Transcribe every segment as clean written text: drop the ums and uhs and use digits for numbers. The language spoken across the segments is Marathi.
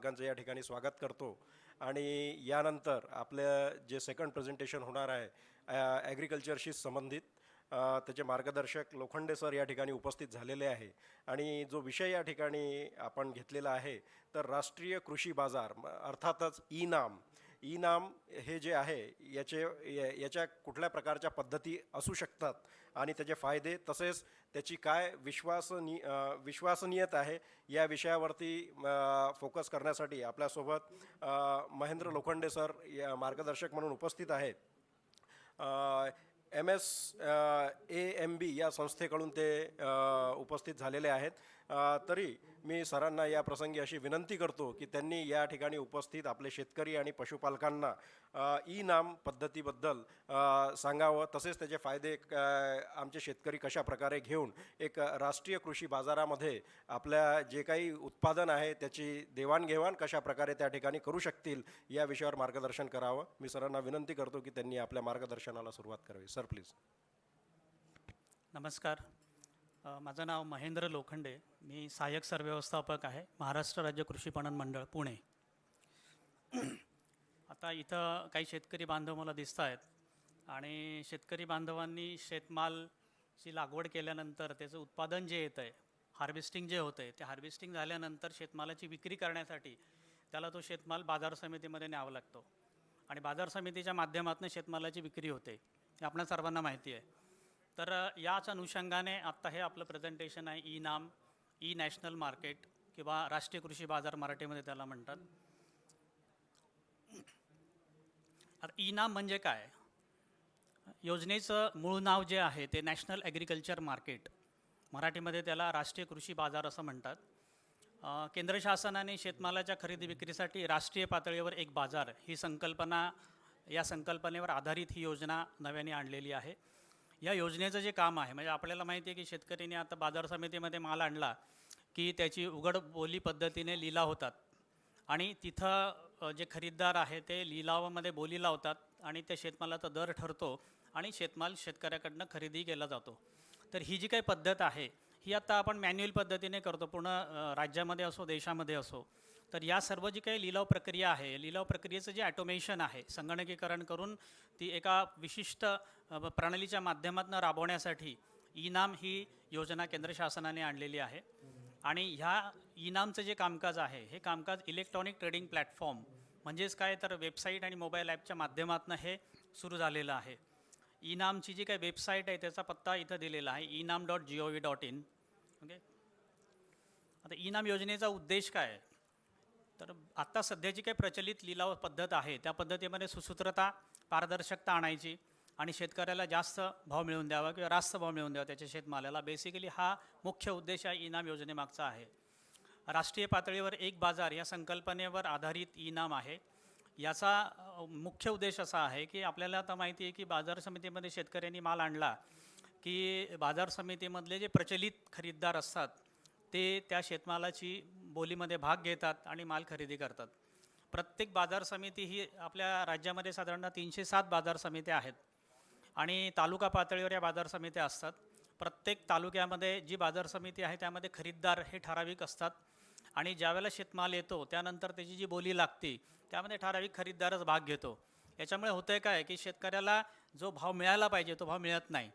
पशुपालकांचं या ठिकाणी स्वागत करतो आणि यानंतर आपलं जे सेकंड प्रेझेंटेशन होणार आहे ॲग्रिकल्चरशी संबंधित त्याचे मार्गदर्शक लोखंडे सर या ठिकाणी उपस्थित झालेले आहे आणि जो विषय या ठिकाणी आपण घेतलेला आहे तर राष्ट्रीय कृषी बाजार अर्थातच ई नाम हे जे आहे याच्या कुठल्या प्रकारच्या पद्धती असू शकतात आणि त्याचे फायदे तसेच त्याची काय विश्वसनीयता आहे या विषयावरती फोकस करण्यासाठी आपल्यासोबत महेंद्र लोखंडे सर या मार्गदर्शक म्हणून उपस्थित आहेत. MSAMB या संस्थेकडून ते उपस्थित झालेले आहेत. तरी मी सरांना या प्रसंगी अशी विनंती करतो की त्यांनी या ठिकाणी उपस्थित आपले शेतकरी आणि पशुपालकांना ई नाम पद्धतीबद्दल सांगावं, तसेच त्याचे फायदे आमचे शेतकरी कशा प्रकारे घेऊन एक राष्ट्रीय कृषी बाजारामध्ये आपल्या जे काही उत्पादन आहे त्याची देवाणघेवाण कशा प्रकारे त्या ठिकाणी करू शकतील या विषयावर मार्गदर्शन करावं. मी सरांना विनंती करतो की त्यांनी आपल्या मार्गदर्शनाला सुरुवात करावी. Sir please. नमस्कार. माझं नाव महेंद्र लोखंडे. मी सहाय्यक सरव्यवस्थापक आहे, महाराष्ट्र राज्य कृषी पणन मंडळ पुणे. आता इथं काही शेतकरी बांधव मला दिसत आहेत आणि शेतकरी बांधवांनी शेतमालची लागवड केल्यानंतर त्याचं उत्पादन जे येतं आहे, हार्वेस्टिंग जे होतं आहे, ते हार्वेस्टिंग झाल्यानंतर शेतमालाची विक्री करण्यासाठी त्याला तो शेतमाल बाजार समितीमध्ये न्यावा लागतो आणि बाजार समितीच्या माध्यमातून शेतमालाची विक्री होते, हे आपणा सर्वांना माहिती आहे. तर याच अनुषंगाने आत्ता हे आपलं प्रेझेंटेशन आहे. ई नॅशनल मार्केट किंवा राष्ट्रीय कृषी बाजार मराठीमध्ये त्याला म्हणतात. आता ई नाम म्हणजे काय? योजनेचं मूळ नाव जे आहे ते नॅशनल ॲग्रिकल्चर मार्केट, मराठीमध्ये त्याला राष्ट्रीय कृषी बाजार असं म्हणतात. केंद्र शासनाने शेतमालाच्या खरेदी विक्रीसाठी राष्ट्रीय पातळीवर एक बाजार ही संकल्पना, या संकल्पनेवर आधारित ही योजना नव्याने आणलेली आहे. या योजनेचं जे काम आहे, म्हणजे आपल्याला माहिती आहे की शेतकऱ्यांनी आता बाजार समितीमध्ये माल आणला की त्याची उघड बोली पद्धतीने लिलाव होतात आणि तिथं जे खरीददार आहे ते लिलावामध्ये बोली लावतात आणि त्या शेतमालाचा दर ठरतो आणि शेतमाल शेतकऱ्याकडनं खरेदी केला जातो. तर ही जी काही पद्धत आहे ही आता आपण मॅन्युअल पद्धतीने करतो, पूर्ण राज्यामध्ये असो देशामध्ये असो. तर या सर्व जी काही लिलाव प्रक्रिया आहे, लिलाव प्रक्रियेचं जे ॲटोमेशन आहे, संगणकीकरण करून ती एका विशिष्ट प्रणालीच्या माध्यमातून राबवण्यासाठी ई नाम ही योजना केंद्र शासनाने आणलेली आहे. आणि ह्या ई नामचं जे कामकाज आहे हे कामकाज इलेक्ट्रॉनिक ट्रेडिंग प्लॅटफॉर्म म्हणजेच काय तर वेबसाईट आणि मोबाईल ॲपच्या माध्यमातून हे सुरू झालेलं आहे. ई नामची जी काही वेबसाईट आहे त्याचा पत्ता इथं दिलेला आहे, enam.gov.in. ओके. आता ई नाम योजनेचा उद्देश काय आहे? तर आत्ता सध्याची काही प्रचलित लिलाव पद्धत आहे त्या पद्धतीमध्ये सुसूत्रता, पारदर्शकता आणायची आणि शेतकऱ्याला जास्त भाव मिळवून द्यावा किंवा रास्त भाव मिळवून द्यावा त्याच्या शेतमालाला. बेसिकली हा मुख्य उद्देश आहे ई नाम योजनेमागचा आहे. राष्ट्रीय पातळीवर एक बाजार या संकल्पनेवर आधारित ई नाम आहे. याचा मुख्य उद्देश असा आहे की आपल्याला आता माहिती आहे की बाजार समितीमध्ये शेतकऱ्यांनी माल आणला की बाजार समितीमधले जे प्रचलित खरीददार असतात ते त्या शेतमालाची बोलीमध्ये भाग घेतात आणि माल खरेदी करतात. प्रत्येक बाजार समिती ही आपल्या राज्यामध्ये साधारणतः 307 बाजार समित्या आहेत आणि तालुका पातळीवर या बाजार समित्या असतात. प्रत्येक तालुक्यामध्ये जी बाजार समिती आहे त्यामध्ये खरीददार हे ठराविक असतात आणि ज्यावेळेला शेतमाल येतो त्यानंतर त्याची जी बोली लागते त्यामध्ये ठराविक खरीददारच भाग घेतो. याच्यामुळे होतं आहे काय की शेतकऱ्याला जो भाव मिळायला पाहिजे तो भाव मिळत नाही,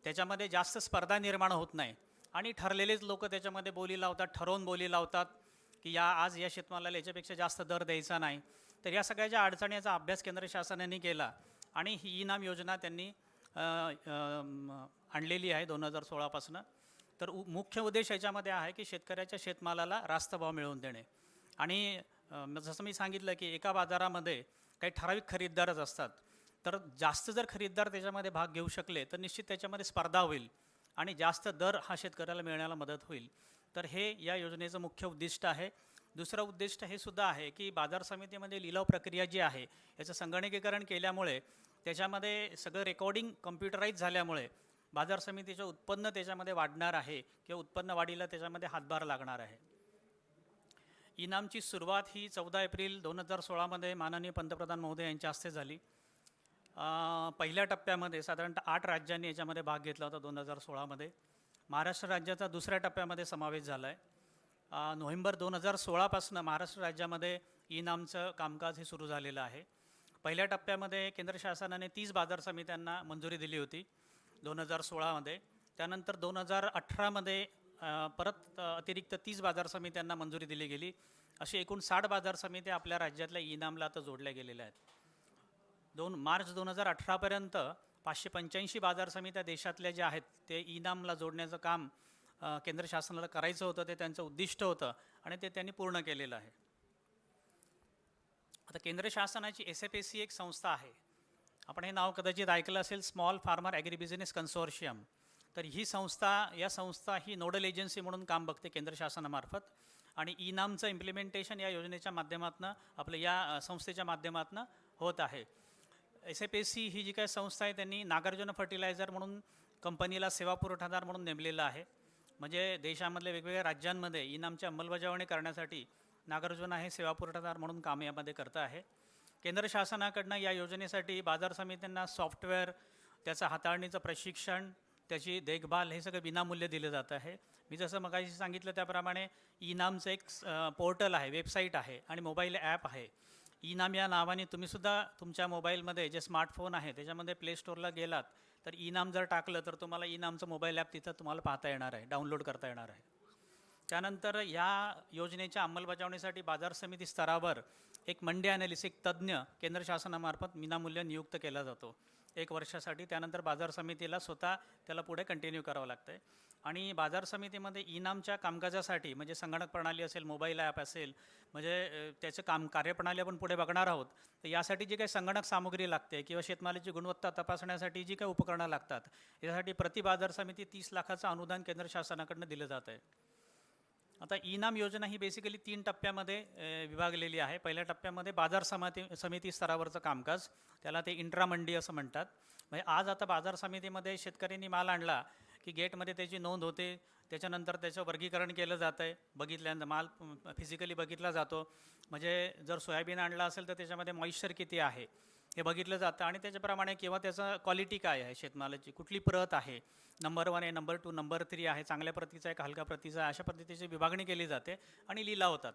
त्याच्यामध्ये जास्त स्पर्धा निर्माण होत नाही आणि ठरलेलेच लोक त्याच्यामध्ये बोली लावतात, ठरवून बोली लावतात की आज या शेतमालाला याच्यापेक्षा जास्त दर द्यायचा नाही. तर या सगळ्याच्या अडचणीचा अभ्यास केंद्र शासनाने केला आणि ही ई नाम योजना त्यांनी आणलेली आहे 2016पासून. तर मुख्य उद्देश याच्यामध्ये आहे की शेतकऱ्याच्या शेतमालाला रास्त भाव मिळवून देणे. आणि जसं मी सांगितलं की एका बाजारामध्ये काही ठराविक खरीददारच असतात, तर जास्त जर खरीददार त्याच्यामध्ये भाग घेऊ शकले तर निश्चित त्याच्यामध्ये स्पर्धा होईल आणि जास्त दर हा शेतकऱ्याला मिळण्याला मदत होईल. तर हे या योजनेचं मुख्य उद्दिष्ट आहे. दुसरं उद्दिष्ट हे सुद्धा आहे की बाजार समितीमध्ये लिलाव प्रक्रिया जी आहे याचं संगणकीकरण केल्यामुळे त्याच्यामध्ये सगळं रेकॉर्डिंग कम्प्युटराईज झाल्यामुळे बाजार समितीचं उत्पन्न त्याच्यामध्ये वाढणार आहे किंवा उत्पन्न वाढीला त्याच्यामध्ये हातभार लागणार आहे. ई नामची सुरुवात ही 14 एप्रिल 2016मध्ये माननीय पंतप्रधान महोदय यांच्या हस्ते झाली. पहिल्या टप्प्यामध्ये साधारणतः 8 राज्यांनी याच्यामध्ये भाग घेतला होता 2016मध्ये. महाराष्ट्र राज्याचा दुसऱ्या टप्प्यामध्ये समावेश झाला आहे. नोव्हेंबर 2016पासून महाराष्ट्र राज्यामध्ये ई नामचं कामकाज हे सुरू झालेलं आहे. पहिल्या टप्प्यामध्ये केंद्र शासनाने 30 बाजार समित्यांना मंजुरी दिली होती 2016मध्ये. त्यानंतर 2018मध्ये परत अतिरिक्त 30 बाजार समित्यांना मंजुरी दिली गेली. अशी एकूण 60 बाजार समित्या आपल्या राज्यातल्या ई नामला आता जोडल्या गेलेल्या आहेत. मार्च 2018पर्यंत 585 बाजार समित्या देशातल्या ज्या आहेत ते ई नामला जोडण्याचं काम केंद्र शासनाला करायचं होतं, ते त्यांचं उद्दिष्ट होतं आणि ते त्यांनी पूर्ण केलेलं आहे. आता केंद्र शासनाची SFAC एक संस्था आहे. आपण हे नाव कदाचित ऐकलं असेल, स्मॉल फार्मर ॲग्री बिझनेस कन्सोर्शियम. तर ही संस्था ही नोडल एजन्सी म्हणून काम बघते केंद्र शासनामार्फत आणि ई नामचं इम्प्लिमेंटेशन या योजनेच्या माध्यमातून आपल्या या संस्थेच्या माध्यमातून होत आहे. SFAC ही जी काही संस्था आहे त्यांनी नागार्जुन फर्टिलायझर म्हणून कंपनीला सेवा पुरवठादार म्हणून नेमलेलं आहे. म्हणजे देशामधल्या वेगवेगळ्या राज्यांमध्ये ई नामची अंमलबजावणी करण्यासाठी नागार्जुन हे सेवा पुरवठादार म्हणून काम यामध्ये करतं आहे. केंद्र शासनाकडनं या योजनेसाठी बाजार समित्यांना सॉफ्टवेअर, त्याचं हाताळणीचं प्रशिक्षण, त्याची देखभाल हे सगळं विनामूल्य दिलं जातं आहे. मी जसं मगाशी सांगितलं त्याप्रमाणे ई नामचं एक पोर्टल आहे, वेबसाईट आहे आणि मोबाईल ॲप आहे. ई नाम या नावाने तुम्हीसुद्धा तुमच्या मोबाईलमध्ये जे स्मार्टफोन आहे त्याच्यामध्ये प्ले स्टोअरला गेलात तर ई नाम जर टाकलं तर तुम्हाला ई नामचं मोबाईल ॲप तिथं तुम्हाला पाहता येणार आहे, डाउनलोड करता येणार आहे. त्यानंतर या योजनेच्या अंमलबजावणीसाठी बाजार समिती स्तरावर एक मंडी ॲनालिस्ट, एक तज्ज्ञ केंद्र शासनामार्फत विनामूल्य नियुक्त केला जातो 1 वर्षासाठी. त्यानंतर बाजार समितीला स्वतः त्याला पुढे कंटिन्यू करावं लागतं आहे. आणि बाजार समितीमध्ये ई नामच्या कामकाजासाठी म्हणजे संगणक प्रणाली असेल, मोबाईल ॲप असेल, म्हणजे त्याचं कार्यप्रणाली आपण पुढे बघणार आहोत. तर यासाठी जी काही संगणक सामुग्री लागते किंवा शेतमालाची गुणवत्ता तपासण्यासाठी जी काही उपकरणं लागतात यासाठी प्रति बाजार समिती 30 लाखाचं अनुदान केंद्र शासनाकडनं दिलं जात आहे. आता ई नाम योजना ही बेसिकली 3 टप्प्यामध्ये विभागलेली आहे. पहिल्या टप्प्यामध्ये बाजार समिती स्तरावरचं कामकाज, त्याला ते इंट्रामंडी असं म्हणतात. म्हणजे आज आता बाजार समितीमध्ये शेतकऱ्यांनी माल आणला की गेटमध्ये त्याची नोंद होते, त्याच्यानंतर त्याचं वर्गीकरण केलं जातं आहे. बघितल्यानंतर माल फिजिकली बघितला जातो. म्हणजे जर सोयाबीन आणला असेल तर त्याच्यामध्ये मॉइश्चर किती आहे हे बघितलं जातं आणि त्याच्याप्रमाणे किंवा त्याचं क्वालिटी काय आहे, शेतमालाची कुठली प्रत आहे, नंबर 1 आहे, नंबर 2, नंबर 3 आहे, चांगल्या प्रतीचा आहे का हलक्या प्रतीचा आहे, अशा पद्धतीची विभागणी केली जाते आणि लिलाव होतात.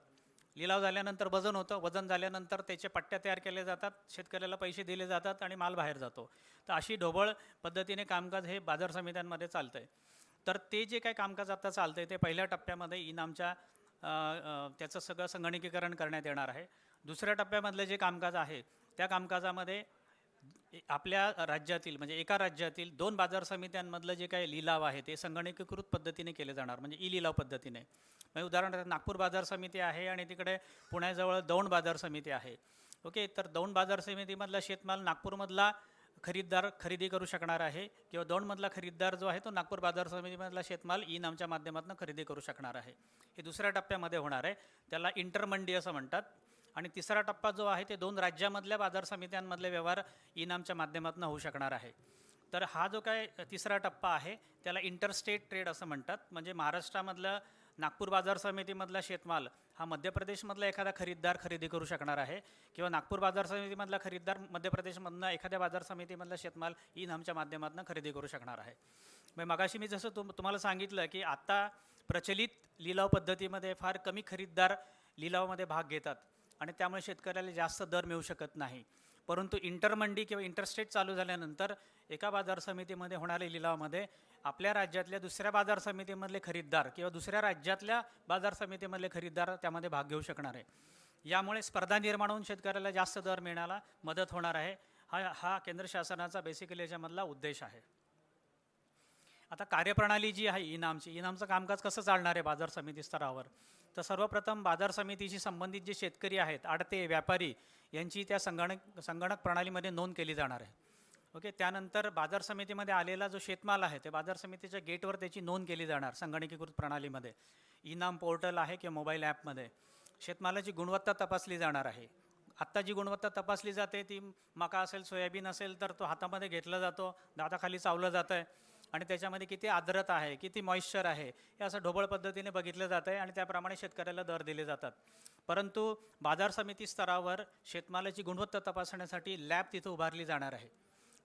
लिलाव झाल्यानंतर वजन होतं, वजन झाल्यानंतर त्याचे पट्ट्या तयार केले जातात, शेतकऱ्याला पैसे दिले जातात आणि माल बाहेर जातो. तर अशी ढोबळ पद्धतीने कामकाज हे बाजार समित्यांमध्ये चालतं आहे. तर ते जे काही कामकाज आता चालतं आहे ते पहिल्या टप्प्यामध्ये ई नामच्या त्याचं सगळं संगणकीकरण करण्यात येणार आहे. दुसऱ्या टप्प्यामधलं जे कामकाज आहे त्या कामकाजामध्ये आपल्या राज्यातील म्हणजे एका राज्यातील 2 बाजार समित्यांमधलं जे काही लिलाव आहे ते संगणकीकृत पद्धतीने केले जाणार, म्हणजे ई लिलाव पद्धतीने. म्हणजे उदाहरणार्थ नागपूर बाजार समिती आहे आणि तिकडे पुण्याजवळ दौंड बाजार समिती आहे. ओके, तर दौंड बाजार समितीमधला शेतमाल नागपूरमधला खरीददार खरेदी करू शकणार आहे किंवा दौंडमधला खरीददार जो आहे तो नागपूर बाजार समितीमधला शेतमाल ई नामच्या माध्यमातून खरेदी करू शकणार आहे. हे दुसऱ्या टप्प्यामध्ये होणार आहे, त्याला इंटरमंडी असं म्हणतात. आणि तिसरा टप्पा जो आहे ते 2 राज्यामधल्या बाजार समित्यांमधले व्यवहार ई नामच्या माध्यमातून होऊ शकणार आहे. तर हा जो काय तिसरा टप्पा आहे त्याला इंटरस्टेट ट्रेड असं म्हणतात. म्हणजे महाराष्ट्रामधलं नागपूर बाजार समितीमधला शेतमाल हा मध्य प्रदेशमधला एखादा खरीददार खरेदी करू शकणार आहे किंवा नागपूर बाजार समितीमधला खरीददार मध्य प्रदेशमधनं एखाद्या बाजार समितीमधला शेतमाल ई नामच्या माध्यमातून खरेदी करू शकणार आहे. म्हणजे मगाशी मी जसं तुम्हाला सांगितलं की आता प्रचलित लिलाव पद्धतीमध्ये फार कमी खरीददार लिलावामध्ये भाग घेतात आणि त्यामुळे शेतकऱ्याला जास्त दर मिळू शकत नाही. परंतु इंटरमंडी किंवा इंटरस्टेट चालू झाल्यानंतर एका बाजार समितीमध्ये होणाऱ्या लिलावामध्ये आपल्या राज्यातल्या दुसऱ्या बाजार समितीमधले खरीददार किंवा दुसऱ्या राज्यातल्या बाजार समितीमधले खरीददार त्यामध्ये भाग घेऊ शकणार आहे. यामुळे स्पर्धा निर्माण होऊन शेतकऱ्याला जास्त दर मिळण्याला मदत होणार आहे. हा केंद्र शासनाचा बेसिकली याच्यामधला उद्देश आहे. आता कार्यप्रणाली जी आहे ई नामचं कामकाज कसं चालणार आहे बाजार समिती स्तरावर, तर सर्वप्रथम बाजार समितीशी संबंधित जे शेतकरी आहेत, आडते, व्यापारी यांची त्या संगणक प्रणालीमध्ये नोंद केली जाणार आहे. ओके, त्यानंतर बाजार समितीमध्ये आलेला जो शेतमाल आहे ते बाजार समितीच्या गेटवर त्याची नोंद केली जाणार संगणकीकृत प्रणालीमध्ये. ई नाम पोर्टल आहे किंवा मोबाईल ॲपमध्ये शेतमालाची गुणवत्ता तपासली जाणार आहे. आत्ता जी गुणवत्ता तपासली जाते ती मका असेल, सोयाबीन असेल तर तो हातामध्ये घेतला जातो, दाताखाली चावलं जातं आहे आणि त्याच्यामध्ये किती आर्द्रता आहे, किती मॉइश्चर आहे हे असं ढोबळ पद्धतीने बघितलं जातं आहे आणि त्याप्रमाणे शेतकऱ्याला दर दिले जातात. परंतु बाजार समिती स्तरावर शेतमालाची गुणवत्ता तपासण्यासाठी लॅब तिथं उभारली जाणार आहे.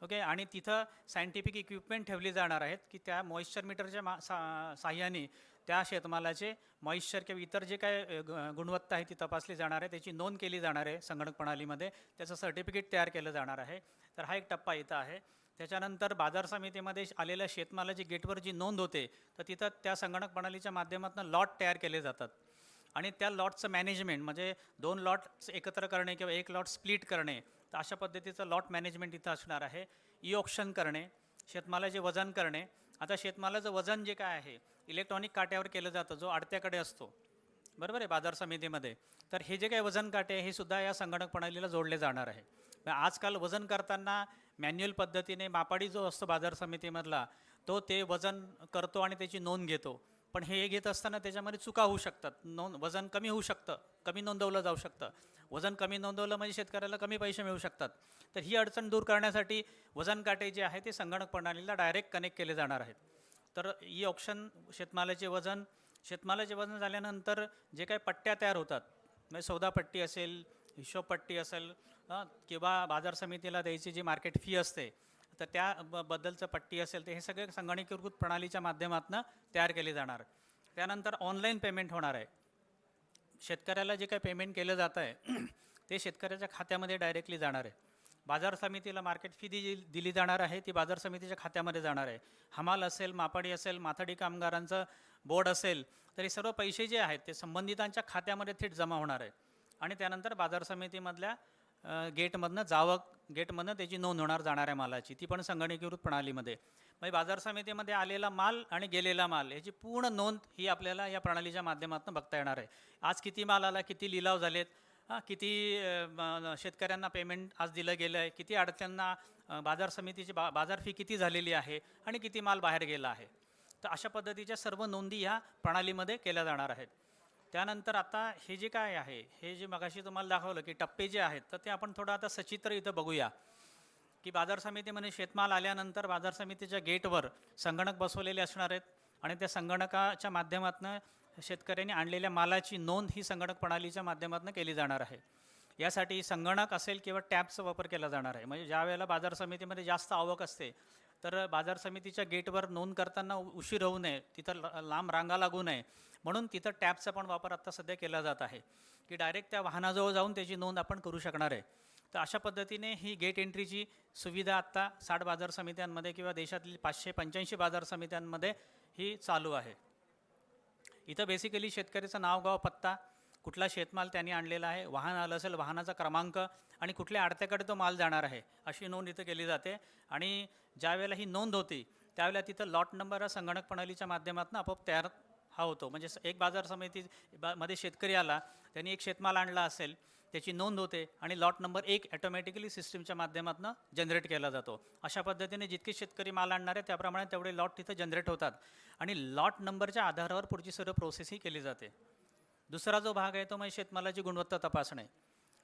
ओके, आणि तिथं सायंटिफिक इक्विपमेंट ठेवली जाणार आहेत की त्या मॉइश्चर मीटरच्या साह्याने त्या शेतमालाचे मॉइश्चर किंवा इतर जे काय गुणवत्ता आहे ती तपासली जाणार आहे, त्याची नोंद केली जाणार आहे संगणक प्रणालीमध्ये, त्याचं सर्टिफिकेट तयार केलं जाणार आहे. तर हा एक टप्पा इथं आहे. त्याच्यानंतर बाजार समितीमध्ये आलेल्या शेतमालाची गेटवर जी नोंद होते, तर तिथं त्या संगणक प्रणालीच्या माध्यमातून लॉट तयार केले जातात आणि त्या लॉटचं मॅनेजमेंट म्हणजे 2 लॉट एकत्र करणे किंवा 1 लॉट स्प्लिट करणे, तर अशा पद्धतीचं लॉट मॅनेजमेंट इथं असणार आहे. ई ऑक्शन करणे, शेतमालाचे वजन करणे. आता शेतमालाचं वजन जे काय आहे इलेक्ट्रॉनिक काट्यावर केलं जातं, जो आडत्याकडे असतो, बरोबर आहे, बाजार समितीमध्ये. तर हे जे काही वजन काटे आहे हे सुद्धा या संगणक प्रणालीला जोडले जाणार आहे. आजकाल वजन करताना मॅन्युअल पद्धतीने मापाडी जो असतो बाजार समितीमधला, तो ते वजन करतो आणि त्याची नोंद घेतो. पण हे घेत असताना त्याच्यामध्ये चुका होऊ शकतात. वजन कमी होऊ शकतं, कमी नोंदवलं जाऊ शकतं. वजन कमी नोंदवलं म्हणजे शेतकऱ्याला कमी पैसे मिळू शकतात. तर ही अडचण दूर करण्यासाठी वजन काटे जे आहे ते संगणक प्रणालीला डायरेक्ट कनेक्ट केले जाणार आहेत. तर ई ऑक्शन शेतमालाचे वजन झाल्यानंतर जे काही पट्ट्या तयार होतात, म्हणजे सौदापट्टी असेल, हिशोबपट्टी असेल, किंवा बाजार समितीला द्यायची जी मार्केट फी असते, तर त्या बद्दलचं पट्टी असेल, तर हे सगळे संगणकीकृत प्रणालीच्या माध्यमातून तयार केले जाणार. त्यानंतर ऑनलाईन पेमेंट होणार आहे. शेतकऱ्याला जे काही पेमेंट केलं जातं आहे ते शेतकऱ्याच्या खात्यामध्ये डायरेक्टली जाणार आहे. बाजार समितीला मार्केट फी दिली जाणार आहे, ती बाजार समितीच्या खात्यामध्ये जाणार आहे. हमाल असेल, मापाडी असेल, माथाडी कामगारांचं बोर्ड असेल, तर हे सर्व पैसे जे आहेत ते संबंधितांच्या खात्यामध्ये थेट जमा होणार आहे आणि त्यानंतर बाजार समितीमधल्या गेटमधनं त्याची नोंद होणार जाणाऱ्या मालाची, ती पण संगणकीकृत प्रणालीमध्ये. म्हणजे बाजार समितीमध्ये आलेला माल आणि गेलेला माल याची पूर्ण नोंद ही आपल्याला या प्रणालीच्या माध्यमातून बघता येणार आहे. आज किती माल आला, किती लिलाव झालेत, किती शेतकऱ्यांना पेमेंट आज दिलं गेलं आहे, किती अडत्यांना बाजार समितीची बाजार फी किती झालेली आहे आणि किती माल बाहेर गेला आहे. तर अशा पद्धतीच्या सर्व नोंदी ह्या प्रणालीमध्ये केल्या जाणार आहेत. त्यानंतर आता हे जे काय आहे, हे जे मगाशी तुम्हाला दाखवलं की टप्पे जे आहेत, तर ते आपण थोडं आता सचित्र इथं बघूया की बाजार समितीमध्ये शेतमाल आल्यानंतर बाजार समितीच्या गेटवर संगणक बसवलेले असणार आहेत आणि त्या संगणकाच्या माध्यमातून शेतकऱ्यांनी आणलेल्या मालाची नोंद ही संगणक प्रणालीच्या माध्यमातून केली जाणार आहे. यासाठी संगणक असेल किंवा टॅबचा वापर केला जाणार आहे. म्हणजे ज्या वेळेला बाजार समितीमध्ये जास्त आवक असते, तर बाजार समितीच्या गेटवर नोंद करताना उशीर होऊ नये, तिथं लांब रांगा लागू नये, म्हणून तिथं टॅबचा पण वापर आत्ता सध्या केला जात आहे की डायरेक्ट त्या वाहनाजवळ जाऊन त्याची नोंद आपण करू शकणार आहे. तर अशा पद्धतीने ही गेट एंट्रीची सुविधा आत्ता 60 बाजार समित्यांमध्ये किंवा देशातील 585 बाजार समित्यांमध्ये ही चालू आहे. इथं बेसिकली शेतकऱ्याचं नाव, गाव, पत्ता, कुठला शेतमाल त्यांनी आणलेला आहे, वाहन आलं असेल वाहनाचा क्रमांक आणि कुठल्या आडत्याकडे तो माल जाणार आहे अशी नोंद इथं केली जाते. आणि ज्या वेळेला ही नोंद होती त्यावेळेला तिथं लॉट नंबर हा संगणक प्रणालीच्या माध्यमातून आपोआप तयार होतो. म्हणजे एक बाजार समिती मध्ये शेतकरी आला, त्यांनी एक शेतमाल आणला असेल, त्याची नोंद होते आणि लॉट नंबर 1 ॲटोमॅटिकली सिस्टीमच्या माध्यमातून जनरेट केला जातो. अशा पद्धतीने जितके शेतकरी माल आणणार आहे त्याप्रमाणे तेवढे लॉट तिथं जनरेट होतात आणि लॉट नंबरच्या आधारावर पुढची सर्व प्रोसेसही केली जाते. दुसरा जो भाग आहे तो म्हणजे शेतमालाची गुणवत्ता तपासणे.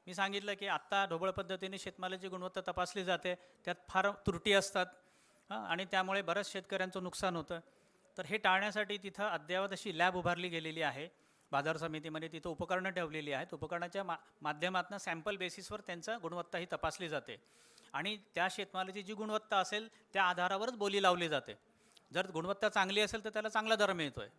मी सांगितलं की आत्ता ढोबळ पद्धतीने शेतमालाची गुणवत्ता तपासली जाते, त्यात फार त्रुटी असतात आणि त्यामुळे बऱ्याच शेतकऱ्यांचं नुकसान होतं. तर हे टाळण्यासाठी तिथं अद्ययावत अशी लॅब उभारली गेलेली आहे बाजार समितीमध्ये. तिथं उपकरणं ठेवलेली आहेत. उपकरणाच्या माध्यमातून सॅम्पल बेसिसवर त्यांचं गुणवत्ता ही तपासली जाते आणि त्या शेतमालाची जी गुणवत्ता असेल त्या आधारावरच बोली लावली जाते. जर गुणवत्ता चांगली असेल तर त्याला चांगला दर मिळतो आहे.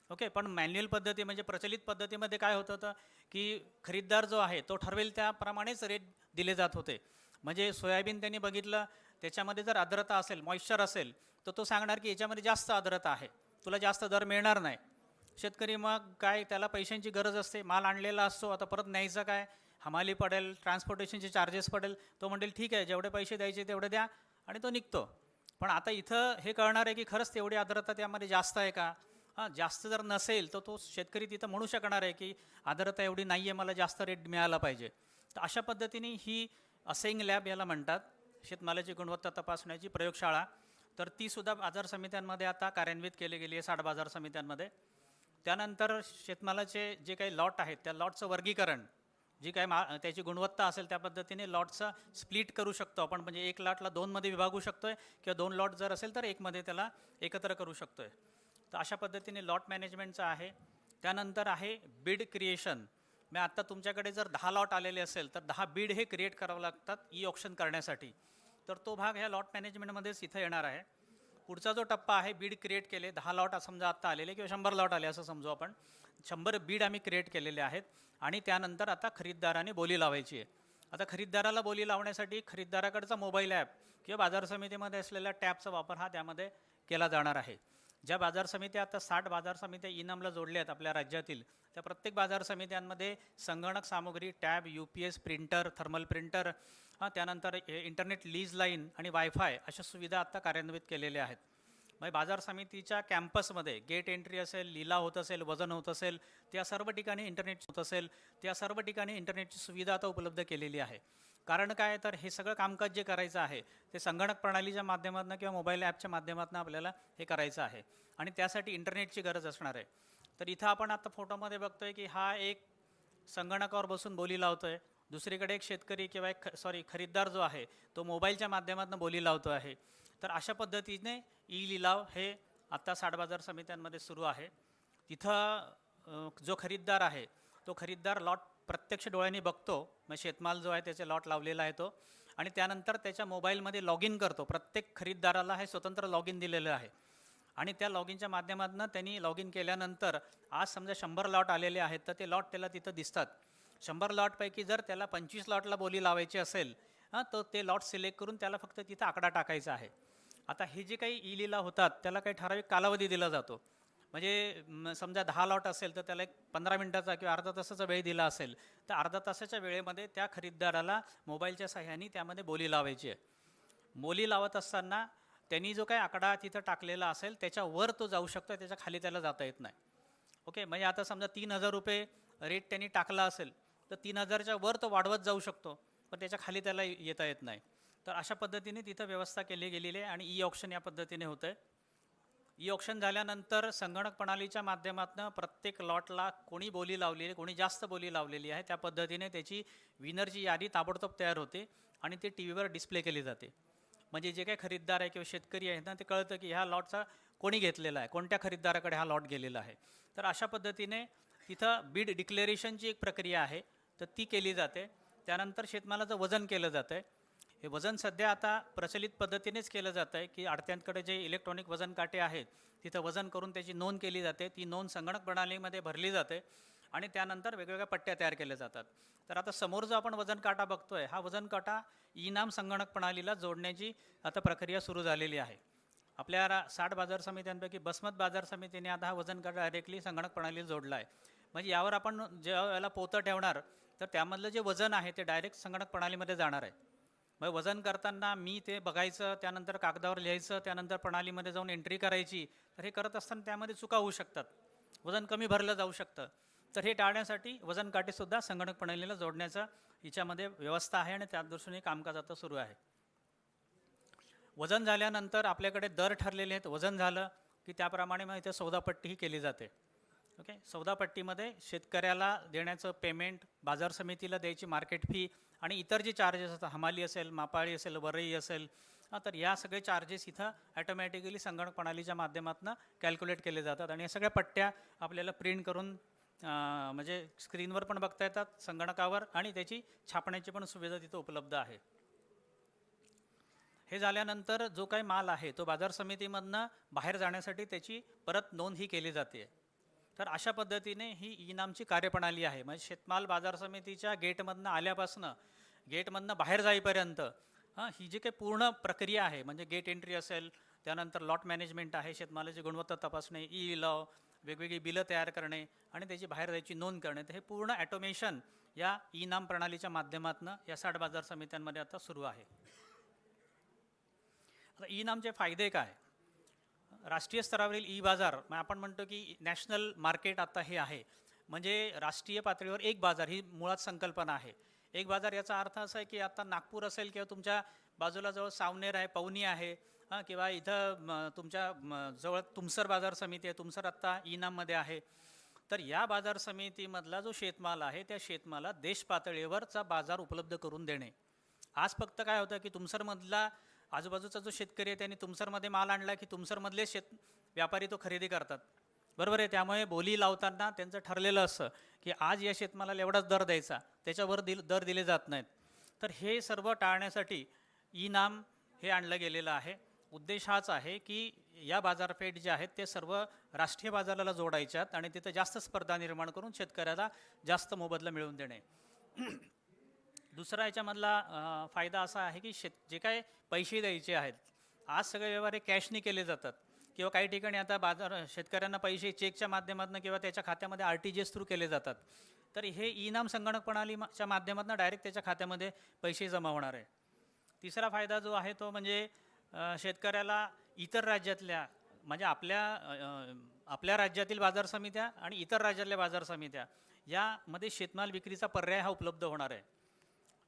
ओके, पण मॅन्युअल पद्धती म्हणजे प्रचलित पद्धतीमध्ये काय होतं होतं की खरीददार जो आहे तो ठरवेल त्याप्रमाणेच रेट दिले जात होते. म्हणजे सोयाबीन त्यांनी बघितलं, त्याच्यामध्ये जर आर्द्रता असेल, मॉइश्चर असेल, तर तो सांगणार की याच्यामध्ये जास्त आर्द्रता आहे, तुला जास्त दर मिळणार नाही. शेतकरी मग काय, त्याला पैशांची गरज असते, माल आणलेला असतो, आता परत न्यायचं काय, हमाली पडेल, ट्रान्सपोर्टेशनचे चार्जेस पडेल. तो म्हणेल ठीक आहे, जेवढे पैसे द्यायचे तेवढे द्या आणि तो निघतो. पण आता इथं हे कळणार आहे की खरंच तेवढी आर्द्रता त्यामध्ये जास्त आहे का. जास्त जर नसेल तर तो शेतकरी तिथं म्हणू शकणार आहे की आर्द्रता एवढी नाही आहे, मला जास्त रेट मिळाला पाहिजे. तर अशा पद्धतीने ही असेंग लॅब याला म्हणतात, शेतमालाची गुणवत्ता तपासण्याची प्रयोगशाळा. तर तीसुद्धा बाजार समित्यांमध्ये आता कार्यान्वित केली गेली आहे 60 बाजार समित्यांमध्ये. त्यानंतर शेतमालाचे जे काही लॉट आहेत त्या लॉटचं वर्गीकरण, जी काय त्याची गुणवत्ता असेल त्या पद्धतीने लॉटचा स्प्लिट करू शकतो आपण. म्हणजे एक लॉटला 2 मध्ये विभागू शकतो आहे किंवा 2 लॉट जर असेल तर 1 मध्ये त्याला एकत्र करू शकतो आहे. तर अशा पद्धतीने लॉट मॅनेजमेंटचं आहे. त्यानंतर आहे बीड क्रिएशन. मग आत्ता तुमच्याकडे जर 10 लॉट आलेले असेल तर 10 बीड हे क्रिएट करावं लागतात ई ऑक्शन करण्यासाठी. तर तो भाग ह्या लॉट मॅनेजमेंटमध्येच इथं येणार आहे. पुढचा जो टप्पा आहे, बीड क्रिएट केले, 10 लॉट समजा आत्ता आलेले किंवा 100 लॉट आले असं समजू आपण. 100 बीड आम्ही क्रिएट केलेले आहेत आणि त्यानंतर आता खरीददाराने बोली लावायची आहे. आता खरीददाराला बोली लावण्यासाठी खरीददाराकडचा मोबाईल ॲप किंवा बाजार समितीमध्ये असलेल्या टॅबचा वापर हा त्यामध्ये केला जाणार आहे. ज्या बाजार समित्या आता 60 बाजार समित्या ई-नामला जोडल्या आहेत आपल्या राज्यातील, त्या प्रत्येक बाजार समित्यांमध्ये संगणक सामुग्री, tab, UPS, printer, thermal printer, त्यानंतर इंटरनेट लीज लाईन आणि वायफाय अशा सुविधा आत्ता कार्यान्वित केलेल्या आहेत. म्हणजे बाजार समितीच्या कॅम्पसमध्ये गेट एंट्री असेल, लिलाव होत असेल, वजन होत असेल, त्या सर्व ठिकाणी इंटरनेट होत असेल, त्या सर्व ठिकाणी इंटरनेटची सुविधा आता उपलब्ध केलेली आहे. कारण काय, तर हे सगळं कामकाज जे करायचं आहे ते संगणक प्रणालीच्या माध्यमातून किंवा मोबाईल ॲपच्या माध्यमातून आपल्याला हे करायचं आहे आणि त्यासाठी इंटरनेटची गरज असणार आहे. तर इथं आपण आता फोटोमध्ये बघतोय की हा एक संगणकावर बसून बोली लावतोय, दुसरीकडे एक शेतकरी किंवा एक खरीददार जो आहे तो मोबाईलच्या माध्यमातून बोली लावतो आहे. तर अशा पद्धतीने ई लिलाव हे आत्ता 60 बाजार समित्यांमध्ये सुरू आहे. तिथं जो खरीददार आहे तो खरीददार लॉट प्रत्यक्ष डोळ्यांनी बघतो, मग शेतमाल जो आहे त्याचे लॉट लावलेला आहे तो, आणि त्यानंतर त्याच्या मोबाईलमध्ये लॉग इन करतो. प्रत्येक खरीददाराला हे स्वतंत्र लॉग इन दिलेलं आहे आणि त्या लॉग इनच्या माध्यमातून त्यांनी लॉग इन केल्यानंतर आज समजा 100 लॉट आलेले आहेत तर ते लॉट त्याला तिथं दिसतात. 100 लॉटपैकी जर त्याला 25 लॉटला बोली लावायची असेल तर ते लॉट सिलेक्ट करून त्याला फक्त तिथं आकडा टाकायचा आहे. आता हे जे काही ई लिलाव होतात त्याला काही ठराविक कालावधी दिला जातो. म्हणजे समजा 10 लॉट असेल तर त्याला एक 15 मिनिटाचा किंवा अर्धा तासाचा वेळ दिला असेल तर अर्धा तासाच्या वेळेमध्ये त्या खरीददाराला मोबाईलच्या सहाय्याने त्यामध्ये बोली लावायची आहे. बोली लावत असताना त्यांनी जो काही आकडा तिथं टाकलेला असेल त्याच्यावर तो जाऊ शकतो, त्याच्या खाली त्याला जाता येत नाही. ओके, म्हणजे आता समजा 3000 रुपये रेट त्यांनी टाकला असेल तर 3000च्या वर तो वाढवत जाऊ शकतो, पण त्याच्या खाली त्याला येता येत नाही. तर अशा पद्धतीने तिथं व्यवस्था केली गेलेली आहे आणि ई ऑक्शन या पद्धतीने होतं आहे. ई ऑक्शन झाल्यानंतर संगणक प्रणालीच्या माध्यमातून प्रत्येक लॉटला कोणी बोली लावलेली, कोणी जास्त बोली लावलेली आहे त्या पद्धतीने त्याची विनरची यादी ताबडतोब तयार होते आणि ती TV वर डिस्प्ले केली जाते. म्हणजे जे काही खरीददार आहे किंवा शेतकरी आहे ना, ते कळतं की ह्या लॉटचा कोणी घेतलेला आहे, कोणत्या खरीददाराकडे हा लॉट गेलेला आहे. तर अशा पद्धतीने तिथं बीड डिक्लेरेशनची एक प्रक्रिया आहे तर ती केली जाते. त्यानंतर शेतमालाचं वजन केलं जातं आहे. हे वजन सध्या आता प्रचलित पद्धतीनेच केलं जातं आहे की आडत्यांकडे जे इलेक्ट्रॉनिक वजन काटे आहेत तिथं वजन करून त्याची नोंद केली जाते. ती नोंद संगणक प्रणालीमध्ये भरली जाते आणि त्यानंतर वेगवेगळ्या पट्ट्या तयार केल्या जातात. तर आता समोर जो आपण वजन काटा बघतोय हा वजन काटा ई-नाम संगणक प्रणालीला जोडण्याची आता प्रक्रिया सुरू झालेली आहे. आपल्या 60 बाजार समित्यांपैकी बसमत बाजार समितीने आता हा वजन काटा डायरेक्टली संगणक प्रणालीला जोडला आहे. म्हणजे यावर आपण जेव्हा याला पोतं ठेवणार तर त्यामधलं जे वजन आहे ते डायरेक्ट संगणक प्रणालीमध्ये जाणार आहे. मग वजन करताना मी ते बघायचं, त्यानंतर कागदावर लिहायचं, त्यानंतर प्रणालीमध्ये जाऊन एंट्री करायची. तर हे करत असताना त्यामध्ये चुका होऊ शकतात, वजन कमी भरलं जाऊ शकतं. तर हे टाळण्यासाठी वजन काटेसुद्धा संगणक प्रणालीला जोडण्याचा हिच्यामध्ये व्यवस्था आहे आणि त्या दृष्टीने कामकाज आता सुरू आहे. वजन झाल्यानंतर आपल्याकडे दर ठरलेले आहेत. वजन झालं की त्याप्रमाणे मग इथे सौदापट्टीही केली जाते. ओके, सौदापट्टीमध्ये शेतकऱ्याला देण्याचं पेमेंट, बाजार समितीला द्यायची मार्केट फी आणि इतर जे चार्जेस असतात, हमाली असेल, मापाळी असेल, वरई असेल, तर या सगळे चार्जेस इथं ॲटोमॅटिकली संगणक प्रणालीच्या माध्यमातून कॅल्क्युलेट केले जातात आणि या सगळ्या पट्ट्या आपल्याला प्रिंट करून म्हणजे स्क्रीनवर पण बघता येतात संगणकावर आणि त्याची छापण्याची पण सुविधा तिथं उपलब्ध आहे. हे झाल्यानंतर जो काही माल आहे तो बाजार समितीमधनं बाहेर जाण्यासाठी त्याची परत नोंद ही केली जाते. तर अशा पद्धतीने ही ई-नामची कार्यप्रणाली आहे. म्हणजे शेतमाल बाजार समितीच्या गेटमधनं आल्यापासून गेटमधनं बाहेर जाईपर्यंत ही जी काही पूर्ण प्रक्रिया आहे, म्हणजे गेट एंट्री असेल, त्यानंतर लॉट मॅनेजमेंट आहे, शेतमालाची गुणवत्ता तपासणे, ई लिलाव, वेगवेगळी बिलं तयार करणे आणि त्याची बाहेर जायची नोंद करणे, तर हे पूर्ण ॲटोमेशन या ई-नाम प्रणालीच्या माध्यमातून या 60 बाजार समित्यांमध्ये आता सुरू आहे. आता ई-नामचे फायदे काय? राष्ट्रीय स्तरावरील ई बाजार, मग आपण म्हणतो की नॅशनल मार्केट आता हे आहे. म्हणजे राष्ट्रीय पातळीवर एक बाजार ही मुळात संकल्पना आहे. एक बाजार याचा अर्थ असा आहे की आता नागपूर असेल किंवा तुमच्या बाजूला जवळ सावनेर आहे, पवनी आहे, किंवा इथं तुमच्या जवळ तुमसर बाजार समिती आहे, तुमसर आत्ता ई-नाममध्ये आहे. तर या बाजार समितीमधला जो शेतमाल आहे त्या शेतमाला देश पातळीवरचा बाजार उपलब्ध करून देणे. आज फक्त काय होतं की तुमसरमधला आजूबाजूचा जो शेतकरी आहे त्यांनी तुमसरमध्ये माल आणला की तुमसरमधले व्यापारी तो खरेदी करतात, बरोबर आहे. त्यामुळे बोली लावताना त्यांचं ठरलेलं असतं की आज या शेतमालाला एवढाच दर द्यायचा, त्याच्यावर दर दिले जात नाहीत. तर हे सर्व टाळण्यासाठी ई-नाम हे आणलं गेलेलं आहे. उद्देश हाच आहे की या बाजारपेठ ज्या आहेत ते सर्व राष्ट्रीय बाजाराला जोडायच्यात आणि तिथं जास्त स्पर्धा निर्माण करून शेतकऱ्याला जास्त मोबदला मिळवून देणे. दुसरा याच्यामधला फायदा असा आहे की जे काय पैसे द्यायचे आहेत, आज सगळे व्यवहार हे कॅशनी केले जातात किंवा काही ठिकाणी आता शेतकऱ्यांना पैसे चेकच्या माध्यमातून किंवा त्याच्या खात्यामध्ये RTGS थ्रू केले जातात. तर हे इनाम संगणक प्रणालीच्या माध्यमातून डायरेक्ट त्याच्या खात्यामध्ये पैसे जमा होणार आहे. तिसरा फायदा जो आहे तो म्हणजे शेतकऱ्याला इतर राज्यातल्या म्हणजे आपल्या राज्यातील बाजार समित्या आणि इतर राज्यातल्या बाजार समित्या यामध्ये शेतमाल विक्रीचा पर्याय हा उपलब्ध होणार आहे.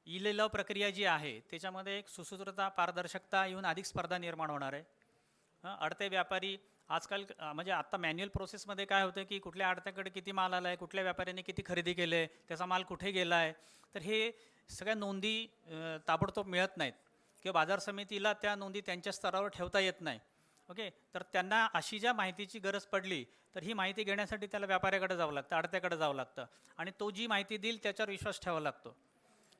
ई लिलाव प्रक्रिया जी आहे त्याच्यामध्ये एक सुसूत्रता, पारदर्शकता येऊन अधिक स्पर्धा निर्माण होणार आहे. अडते व्यापारी आजकाल म्हणजे आत्ता मॅन्युअल प्रोसेसमध्ये काय होतं की कुठल्या आडत्याकडे किती माल आला आहे, कुठल्या व्यापाऱ्याने किती खरेदी केलं आहे, त्याचा माल कुठे गेला आहे, तर हे सगळ्या नोंदी ताबडतोब मिळत नाहीत किंवा बाजार समितीला त्या नोंदी त्यांच्या स्तरावर ठेवता येत नाही. ओके, तर त्यांना अशी ज्या माहितीची गरज पडली तर ही माहिती घेण्यासाठी त्याला व्यापाऱ्याकडे जावं लागतं, आडत्याकडे जावं लागतं आणि तो जी माहिती देईल त्याच्यावर विश्वास ठेवावा लागतो.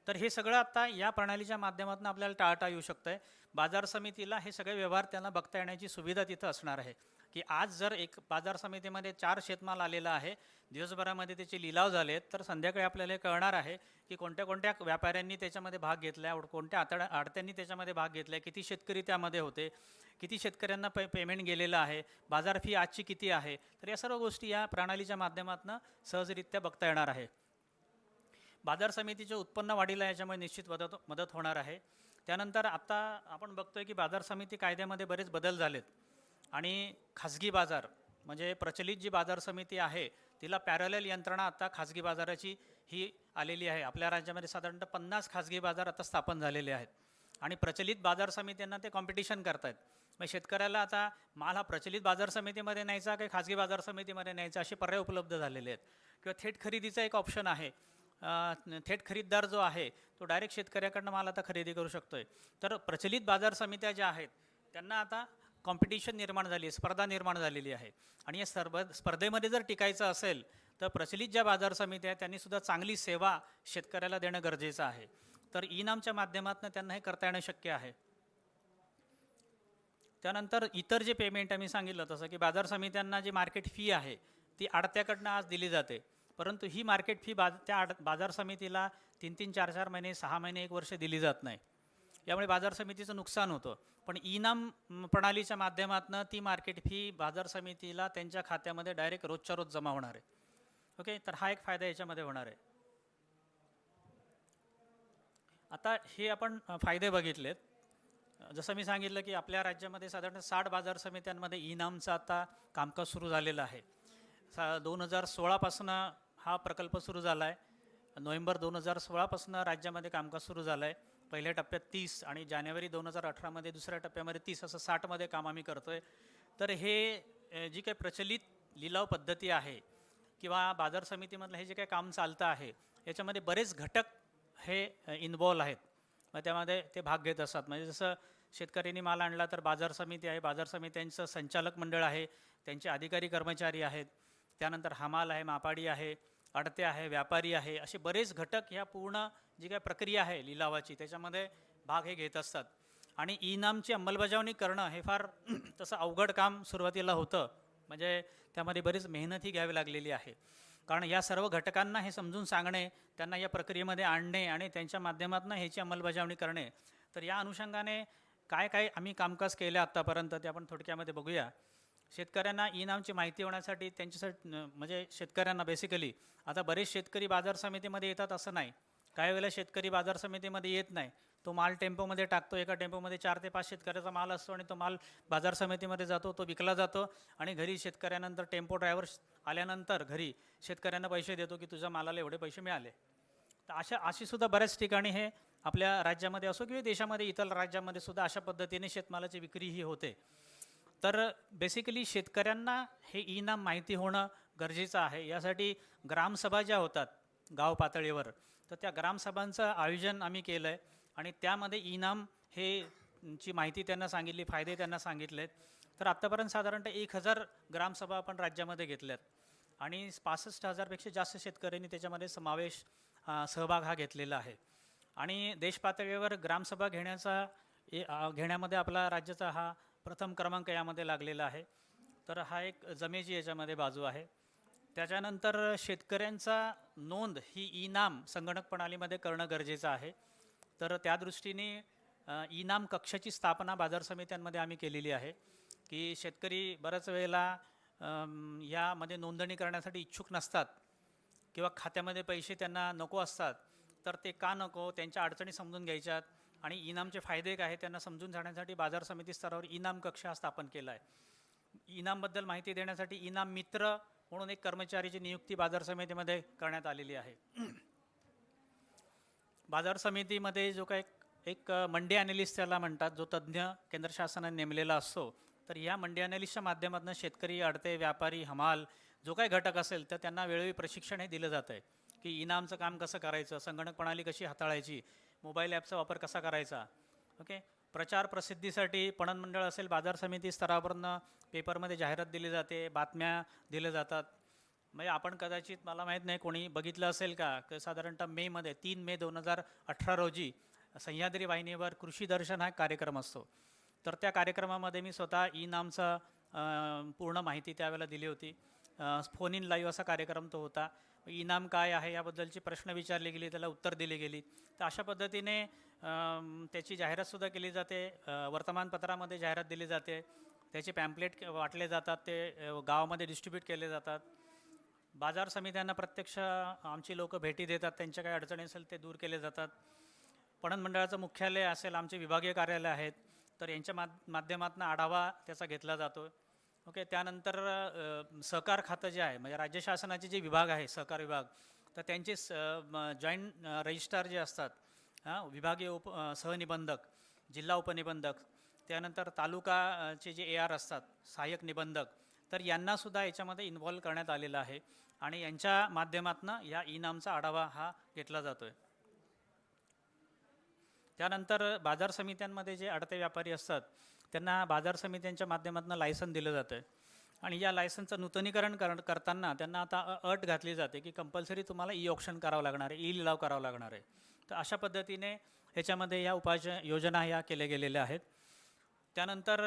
तर हे सगळं आता या प्रणालीच्या माध्यमातून आपल्याला टाळता येऊ शकतं आहे. बाजार समितीला हे सगळे व्यवहार त्यांना बघता येण्याची सुविधा तिथं असणार आहे की आज जर एक बाजार समितीमध्ये 4 शेतमाल आलेला आहे, दिवसभरामध्ये त्याचे लिलाव झाले आहेत, तर संध्याकाळी आपल्याला हे कळणार आहे की कोणत्या कोणत्या व्यापाऱ्यांनी त्याच्यामध्ये भाग घेतला आहे, कोणत्या आडत्यांनी त्याच्यामध्ये भाग घेतला आहे, किती शेतकरी त्यामध्ये होते, किती शेतकऱ्यांना पेमेंट गेलेलं आहे, बाजार फी आजची किती आहे. तर या सर्व गोष्टी या प्रणालीच्या माध्यमातून सहजरित्या बघता येणार आहे. बाजार समितीचे उत्पन्न वाढीला याच्यामुळे निश्चित मदत होणार आहे. त्यानंतर आता आपण बघतोय की बाजार समिती कायद्यामध्ये बरेच बदल झालेत आणि खाजगी बाजार म्हणजे प्रचलित जी बाजार समिती आहे तिला पॅरलल यंत्रणा आता खाजगी बाजाराची ही आलेली आहे. आपल्या राज्यामध्ये साधारणतः 50 खाजगी बाजार आता स्थापन झालेले आहेत आणि प्रचलित बाजार समित्यांना ते कॉम्पिटिशन करतायत. मग शेतकऱ्याला आता माल हा प्रचलित बाजार समितीमध्ये न्यायचा काही खाजगी बाजार समितीमध्ये न्यायचा असे पर्याय उपलब्ध झालेले आहेत किंवा थेट खरेदीचा एक ऑप्शन आहे. थेट खरीददार जो आहे तो डायरेक्ट शेतकऱ्याकडनं माल आता खरेदी करू शकतोय. तर प्रचलित बाजार समित्या ज्या आहेत त्यांना आता कॉम्पिटिशन निर्माण झाली आहे, स्पर्धा निर्माण झालेली आहे आणि या स्पर्धेमध्ये जर टिकायचं असेल तर प्रचलित ज्या बाजार समित्या आहेत त्यांनी सुद्धा चांगली सेवा शेतकऱ्याला देणं गरजेचं आहे. तर इनामच्या माध्यमातून त्यांना हे करता येणं शक्य आहे. त्यानंतर इतर जे पेमेंट आहे मी सांगितलं तसं की बाजार समित्यांना जी मार्केट फी आहे ती आडत्याकडनं आज दिली जाते, परंतु ही मार्केट फी त्या बाजार समितीला 3-3, 4-4 महिने, 6 महिने, 1 वर्ष दिली जात नाही. यामुळे बाजार समितीचं नुकसान होतं. पण इनाम प्रणालीच्या माध्यमातून ती मार्केट फी बाजार समितीला त्यांच्या खात्यामध्ये डायरेक्ट रोजच्या रोज जमा होणार आहे. ओके, तर हा एक फायदा याच्यामध्ये होणार आहे. आता हे आपण फायदे बघितलेत. जसं मी सांगितलं की आपल्या राज्यामध्ये साधारण 60 बाजार समित्यांमध्ये इनामचं आता कामकाज सुरू झालेलं आहे. 2016पासून हा प्रकल्प सुरू झाला आहे. नोव्हेंबर 2016पासून राज्यामध्ये कामकाज सुरू झालं आहे. पहिल्या टप्प्यात 30 आणि जानेवारी 2018मध्ये दुसऱ्या टप्प्यामध्ये 30 असं 60मध्ये काम आम्ही करतो आहे. तर हे जी काही प्रचलित लिलाव पद्धती आहे किंवा बाजार समितीमधलं हे जे काही काम चालतं आहे याच्यामध्ये बरेच घटक हे इन्वॉल्व आहेत. मग त्यामध्ये ते भाग घेत असतात. म्हणजे जसं शेतकऱ्यांनी माल आणला तर बाजार समिती आहे, बाजार समित्यांचं संचालक मंडळ आहे, त्यांचे अधिकारी कर्मचारी आहेत, त्यानंतर हमाल आहे, मापाडी आहे, अडते आहे, व्यापारी आहे, असे बरेच घटक ह्या पूर्ण जी काय प्रक्रिया आहे लिलावाची त्याच्यामध्ये भाग हे घेत असतात. आणि इनामची अंमलबजावणी करणं हे फार तसं अवघड काम सुरुवातीला होतं. म्हणजे त्यामध्ये बरीच मेहनतही घ्यावी लागलेली आहे. कारण या सर्व घटकांना हे समजून सांगणे, त्यांना या प्रक्रियेमध्ये आणणे आणि त्यांच्या माध्यमातून ह्याची अंमलबजावणी करणे. तर या अनुषंगाने काय काय आम्ही कामकाज केलं आत्तापर्यंत ते आपण थोडक्यामध्ये बघूया. शेतकऱ्यांना इनामची माहिती होण्यासाठी त्यांच्यासाठी म्हणजे शेतकऱ्यांना बेसिकली आता बरेच शेतकरी बाजार समितीमध्ये येतात असं नाही. काही वेळेला शेतकरी बाजार समितीमध्ये येत नाही, तो माल टेम्पोमध्ये टाकतो. एका टेम्पोमध्ये 4 ते 5 शेतकऱ्याचा माल असतो आणि तो माल बाजार समितीमध्ये जातो, तो विकला जातो आणि घरी शेतकऱ्यानंतर टेम्पो ड्रायव्हर आल्यानंतर घरी शेतकऱ्यांना पैसे देतो की तुझ्या मालाला एवढे पैसे मिळाले. तर अशी सुद्धा बऱ्याच ठिकाणी हे आपल्या राज्यामध्ये असो किंवा देशामध्ये इतर राज्यामध्ये सुद्धा अशा पद्धतीने शेतमालाची विक्री ही होते. तर बेसिकली शेतकऱ्यांना हे इनाम माहिती होणं गरजेचं आहे. यासाठी ग्रामसभा ज्या होतात गाव पातळीवर, तर त्या ग्रामसभांचं आयोजन आम्ही केलं आहे आणि त्यामध्ये इनाम हे ची माहिती त्यांना सांगितली, फायदे त्यांना सांगितलेत. तर आत्तापर्यंत साधारणतः 1000 ग्रामसभा आपण राज्यामध्ये घेतल्यात आणि 65,000पेक्षा जास्त शेतकऱ्यांनी त्याच्यामध्ये सहभाग हा घेतलेला आहे. आणि देश पातळीवर ग्रामसभा घेण्यामध्ये आपला राज्याचा हा प्रथम क्रमांक यामध्ये लागलेला आहे. तर हा एक जमेची याच्यामध्ये बाजू आहे. त्याच्यानंतर शेतकऱ्यांचा नोंद ही ई नाम संगणक प्रणालीमध्ये करणं गरजेचं आहे. तर त्या दृष्टीने ई नाम कक्षाची स्थापना बाजार समित्यांमध्ये आम्ही केलेली आहे, की शेतकरी बऱ्याच वेळेला यामध्ये नोंदणी करण्यासाठी इच्छुक नसतात किंवा खात्यामध्ये पैसे त्यांना नको असतात. तर ते का नको, त्यांच्या अडचणी समजून घ्यायच्यात आणि इनामचे फायदे काय आहेत त्यांना समजून जाण्यासाठी बाजार समिती स्तरावर इनाम कक्ष हा स्थापन केला आहे. इनामबद्दल माहिती देण्यासाठी इनाम मित्र म्हणून एक कर्मचारीची नियुक्ती बाजार समितीमध्ये करण्यात आलेली आहे. बाजार समितीमध्ये जो काय एक मंडी ॲनालिस्ट त्याला म्हणतात, जो तज्ज्ञ केंद्र शासनाने नेमलेला असतो. तर या मंडी ॲनालिस्टच्या माध्यमातून शेतकरी, अडते, व्यापारी, हमाल जो काही घटक असेल तर त्यांना वेळोवेळी प्रशिक्षण हे दिलं जातं आहे, की इनामचं काम कसं करायचं, संगणक प्रणाली कशी हाताळायची, मोबाईल ॲपचा वापर कसा करायचा. ओके. प्रचार प्रसिद्धीसाठी पणन मंडळ असेल, बाजार समिती स्तरावरनं पेपरमध्ये जाहिरात दिली जाते, बातम्या दिल्या जातात. म्हणजे आपण कदाचित, मला माहीत नाही कोणी बघितलं असेल का, की साधारणतः मेमध्ये 3 मे 2018 रोजी सह्याद्री वाहिनीवर कृषी दर्शन हा कार्यक्रम असतो. तर त्या कार्यक्रमामध्ये मी स्वतः ई नामचा पूर्ण माहिती त्यावेळेला दिली होती. फोन इन लाईव्ह असा कार्यक्रम तो होता. ई नाम काय आहे याबद्दलची प्रश्न विचारले गेले, त्याला उत्तर दिली गेली. तर अशा पद्धतीने त्याची जाहिरातसुद्धा केली जाते, वर्तमानपत्रामध्ये जाहिरात दिली जाते, त्याचे पॅम्पलेट वाटले जातात, ते गावामध्ये डिस्ट्रीब्यूट केले जातात. बाजार समित्यांना प्रत्यक्ष आमची लोक भेटी देतात, त्यांच्या काही अडचणी असेल ते दूर केले जातात. पणन मंडळाचं मुख्यालय असेल, आमचे विभागीय कार्यालय आहेत, तर यांच्या माध्यमातून आढावा त्याचा घेतला जातो. ओके. त्यानंतर सहकार खातं जे आहे, म्हणजे राज्य शासनाचे जे विभाग आहे सहकार विभाग, तर त्यांचे जॉईंट रजिस्ट्रार जे असतात, विभागीय सहनिबंधक, जिल्हा उपनिबंधक, त्यानंतर तालुकाचे जे AR असतात, सहाय्यक निबंधक, तर यांनासुद्धा याच्यामध्ये इन्व्हॉल्व करण्यात आलेलं आहे आणि यांच्या माध्यमातून या ई नामचा आढावा हा घेतला जातो आहे. त्यानंतर बाजार समित्यांमध्ये जे अडते व्यापारी असतात त्यांना बाजार समित्यांच्या माध्यमातून लायसन दिलं जातं आहे आणि या लायसनचं नूतनीकरण करताना त्यांना आता अट घातली जाते की कंपल्सरी तुम्हाला ई ऑक्शन करावं लागणार आहे, ई लिलाव करावा लागणार आहे. तर अशा पद्धतीने ह्याच्यामध्ये या योजना ह्या केल्या गेलेल्या आहेत. त्यानंतर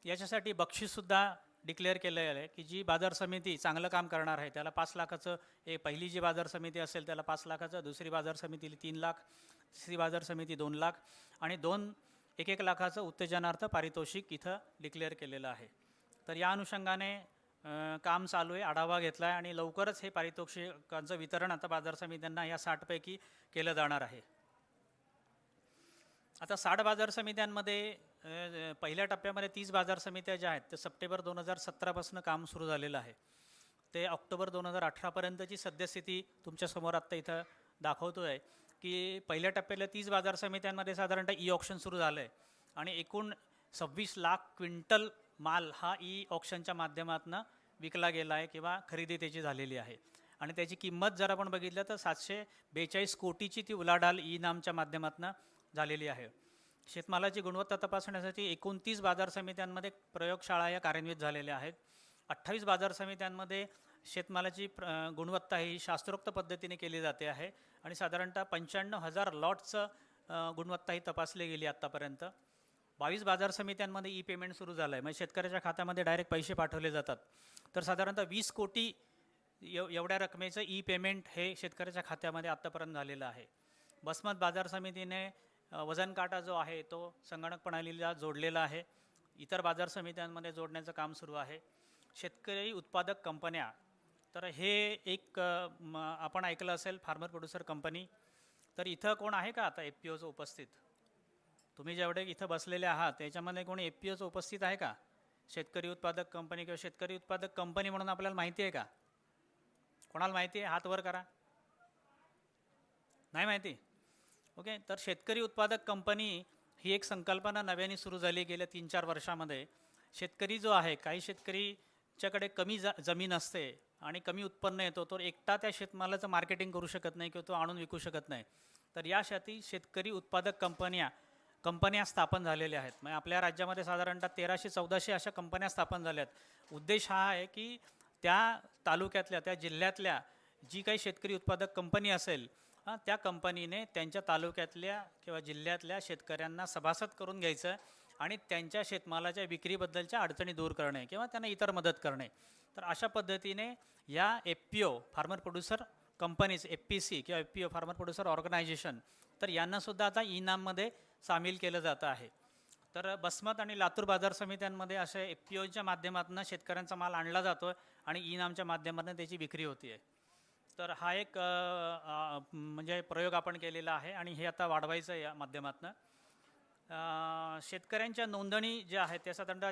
याच्यासाठी बक्षीससुद्धा डिक्लेअर केलेलं आहे, की जी बाजार समिती चांगलं काम करणार आहे त्याला 5 लाखाचं, पहिली जी बाजार समिती असेल त्याला 5 लाखाचं, दुसरी बाजार समितीला 3 लाख, तिसरी बाजार समिती 2 लाख आणि 1-1 लाखाचं उत्तेजनार्थ पारितोषिक इथं डिक्लेअर केलेलं आहे. तर या अनुषंगाने काम चालू आहे, आढावा घेतला आहे आणि लवकरच हे पारितोषिकांचं वितरण आता बाजार समित्यांना या 60 पैकी केलं जाणार आहे. आता 60 बाजार समित्यांमध्ये पहिल्या टप्प्यामध्ये 30 बाजार समित्या ज्या आहेत ते सप्टेंबर 2017 पासून काम सुरू झालेलं आहे. ते ऑक्टोबर 2018 पर्यंतची सद्यस्थिती तुमच्यासमोर आत्ता इथं दाखवतो आहे, की पहिल्या टप्प्यातल्या 30 बाजार समित्यांमध्ये साधारणतः ई ऑक्शन सुरू झालं आहे आणि एकूण 26 लाख क्विंटल माल हा ई ऑक्शनच्या माध्यमातून विकला गेला आहे किंवा खरेदी त्याची झालेली आहे आणि त्याची किंमत जर आपण बघितलं तर 742 कोटीची ती उलाढाल ई नामच्या माध्यमातून झालेली आहे. शेतमालाची गुणवत्ता तपासण्यासाठी 29 बाजार समित्यांमध्ये प्रयोगशाळा या कार्यान्वित झालेल्या आहेत. 28 बाजार समित्यांमध्ये शेतमालाची गुणवत्ता ही शास्त्रोक्त पद्धतीने केली जाते आहे आणि साधारणतः 95,000 लॉटचं गुणवत्ता ही तपासली गेली आत्तापर्यंत. 22 बाजार समित्यांमध्ये ई पेमेंट सुरू झालं आहे, म्हणजे शेतकऱ्याच्या खात्यामध्ये डायरेक्ट पैसे पाठवले जातात. तर साधारणतः 20 कोटी एवढ्या रकमेचं ई पेमेंट हे शेतकऱ्याच्या खात्यामध्ये आत्तापर्यंत झालेलं आहे. बसमत बाजार समितीने वजन काटा जो आहे तो संगणक प्रणालीला जोडलेला आहे. इतर बाजार समित्यांमध्ये जोडण्याचं काम सुरू आहे. शेतकरी उत्पादक कंपन्या, तर हे एक आपण ऐकलं असेल फार्मर प्रोड्युसर कंपनी. तर इथं कोण आहे का आता FPOचं उपस्थित? तुम्ही जेवढे इथं बसलेले आहात त्याच्यामध्ये कोणी FPOचं उपस्थित आहे का? शेतकरी उत्पादक कंपनी किंवा शेतकरी उत्पादक कंपनी म्हणून आपल्याला माहिती आहे का? कोणाला माहिती आहे? हात वर करा. नाही माहिती? ओके. तर शेतकरी उत्पादक कंपनी ही एक संकल्पना नव्याने सुरू झाली गेल्या 3-4 वर्षामध्ये. शेतकरी जो आहे, काही शेतकरीच्याकडे कमी जमीन असते आणि कमी उत्पन्न येतो, तो एकटा त्या शेतमालाचं मार्केटिंग करू शकत नाही किंवा तो आणून विकू शकत नाही. तर यासाठी शेतकरी उत्पादक कंपन्या स्थापन झालेल्या आहेत. म्हणजे आपल्या राज्यामध्ये साधारणतः 1300-1400 अशा कंपन्या स्थापन झाल्या आहेत. उद्देश हा आहे की त्या तालुक्यातल्या, त्या जिल्ह्यातल्या जी काही शेतकरी उत्पादक कंपनी असेल, त्या कंपनीने त्यांच्या तालुक्यातल्या किंवा जिल्ह्यातल्या शेतकऱ्यांना सभासद करून घ्यायचं आणि त्यांच्या शेतमालाच्या विक्रीबद्दलच्या अडचणी दूर करणे किंवा त्यांना इतर मदत करणे. तर अशा पद्धतीने या FPO farmer producer companies FPC किंवा FPO फार्मर प्रोड्युसर ऑर्गनायझेशन तर यांनासुद्धा आता इनाममध्ये सामील केलं जातं आहे. तर बसमत आणि लातूर बाजार समित्यांमध्ये असे FPOच्या माध्यमातून शेतकऱ्यांचा माल आणला जातो आणि इनामच्या माध्यमातून त्याची विक्री होती आहे. तर हा एक म्हणजे प्रयोग आपण केलेला आहे आणि हे आता वाढवायचं आहे या माध्यमातून. शेतकऱ्यांच्या नोंदणी ज्या आहेत त्या साधारणतः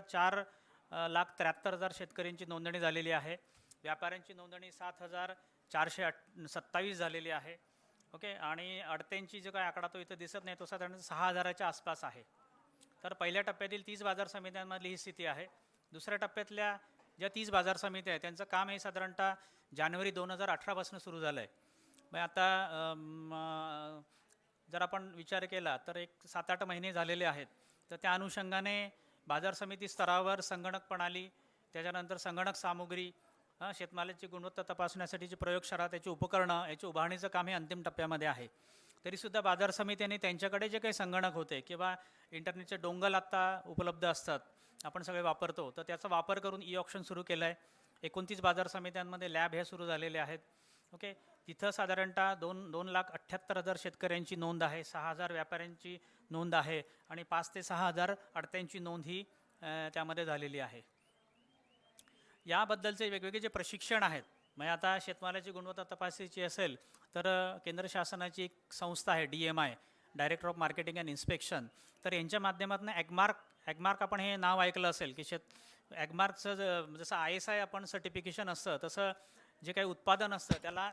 4,73,000 शेतकऱ्यांची नोंदणी झालेली आहे. व्यापाऱ्यांची नोंदणी 7,427 झालेली आहे. ओके, आणि अडत्यांची जो काय आकडा तो इथं दिसत नाही तो साधारण 6,000च्या आसपास आहे. तर पहिल्या टप्प्यातील 30 बाजार समित्यांमधली ही स्थिती आहे. दुसऱ्या टप्प्यातल्या ज्या 30 बाजार समित्या आहेत त्यांचं काम हे साधारणतः जानेवारी 2018 पासून सुरू झालं आहे. मग आता जर आपण विचार केला तर एक 7-8 महिने झालेले आहेत. तर त्या अनुषंगाने बाजार समिती स्तरावर संगणक प्रणाली, त्याच्यानंतर संगणक सामुग्री, शेतमालाची गुणवत्ता तपासण्यासाठीची प्रयोगशाळा, त्याची उपकरणं, याची उभारणीचं काम हे अंतिम टप्प्यामध्ये आहे. तरीसुद्धा बाजार समित्यांनी त्यांच्याकडे जे काही संगणक होते किंवा इंटरनेटचे डोंगल आत्ता उपलब्ध असतात आपण सगळे वापरतो, तर त्याचा वापर करून ऑक्शन सुरू केलं आहे. 29 बाजार समित्यांमध्ये लॅब हे सुरू झालेले आहेत. ओके, तिथं साधारणतः 2,78,000 शेतकऱ्यांची नोंद आहे, 6,000 व्यापाऱ्यांची नोंद आहे आणि 5 ते 6,000 अडत्यांची नोंद ही त्यामध्ये झालेली आहे. याबद्दलचे वेगवेगळे जे प्रशिक्षण आहेत, म्हणजे आता शेतमालाची गुणवत्ता तपासायची असेल तर केंद्र शासनाची एक संस्था आहे DMI, director of marketing and inspection. तर यांच्या माध्यमातून ॲग्मार्क आपण हे नाव ऐकलं असेल की ॲग्मार्कचं जसं ISI आपण सर्टिफिकेशन असतं तसं जे काही उत्पादन असतं त्याला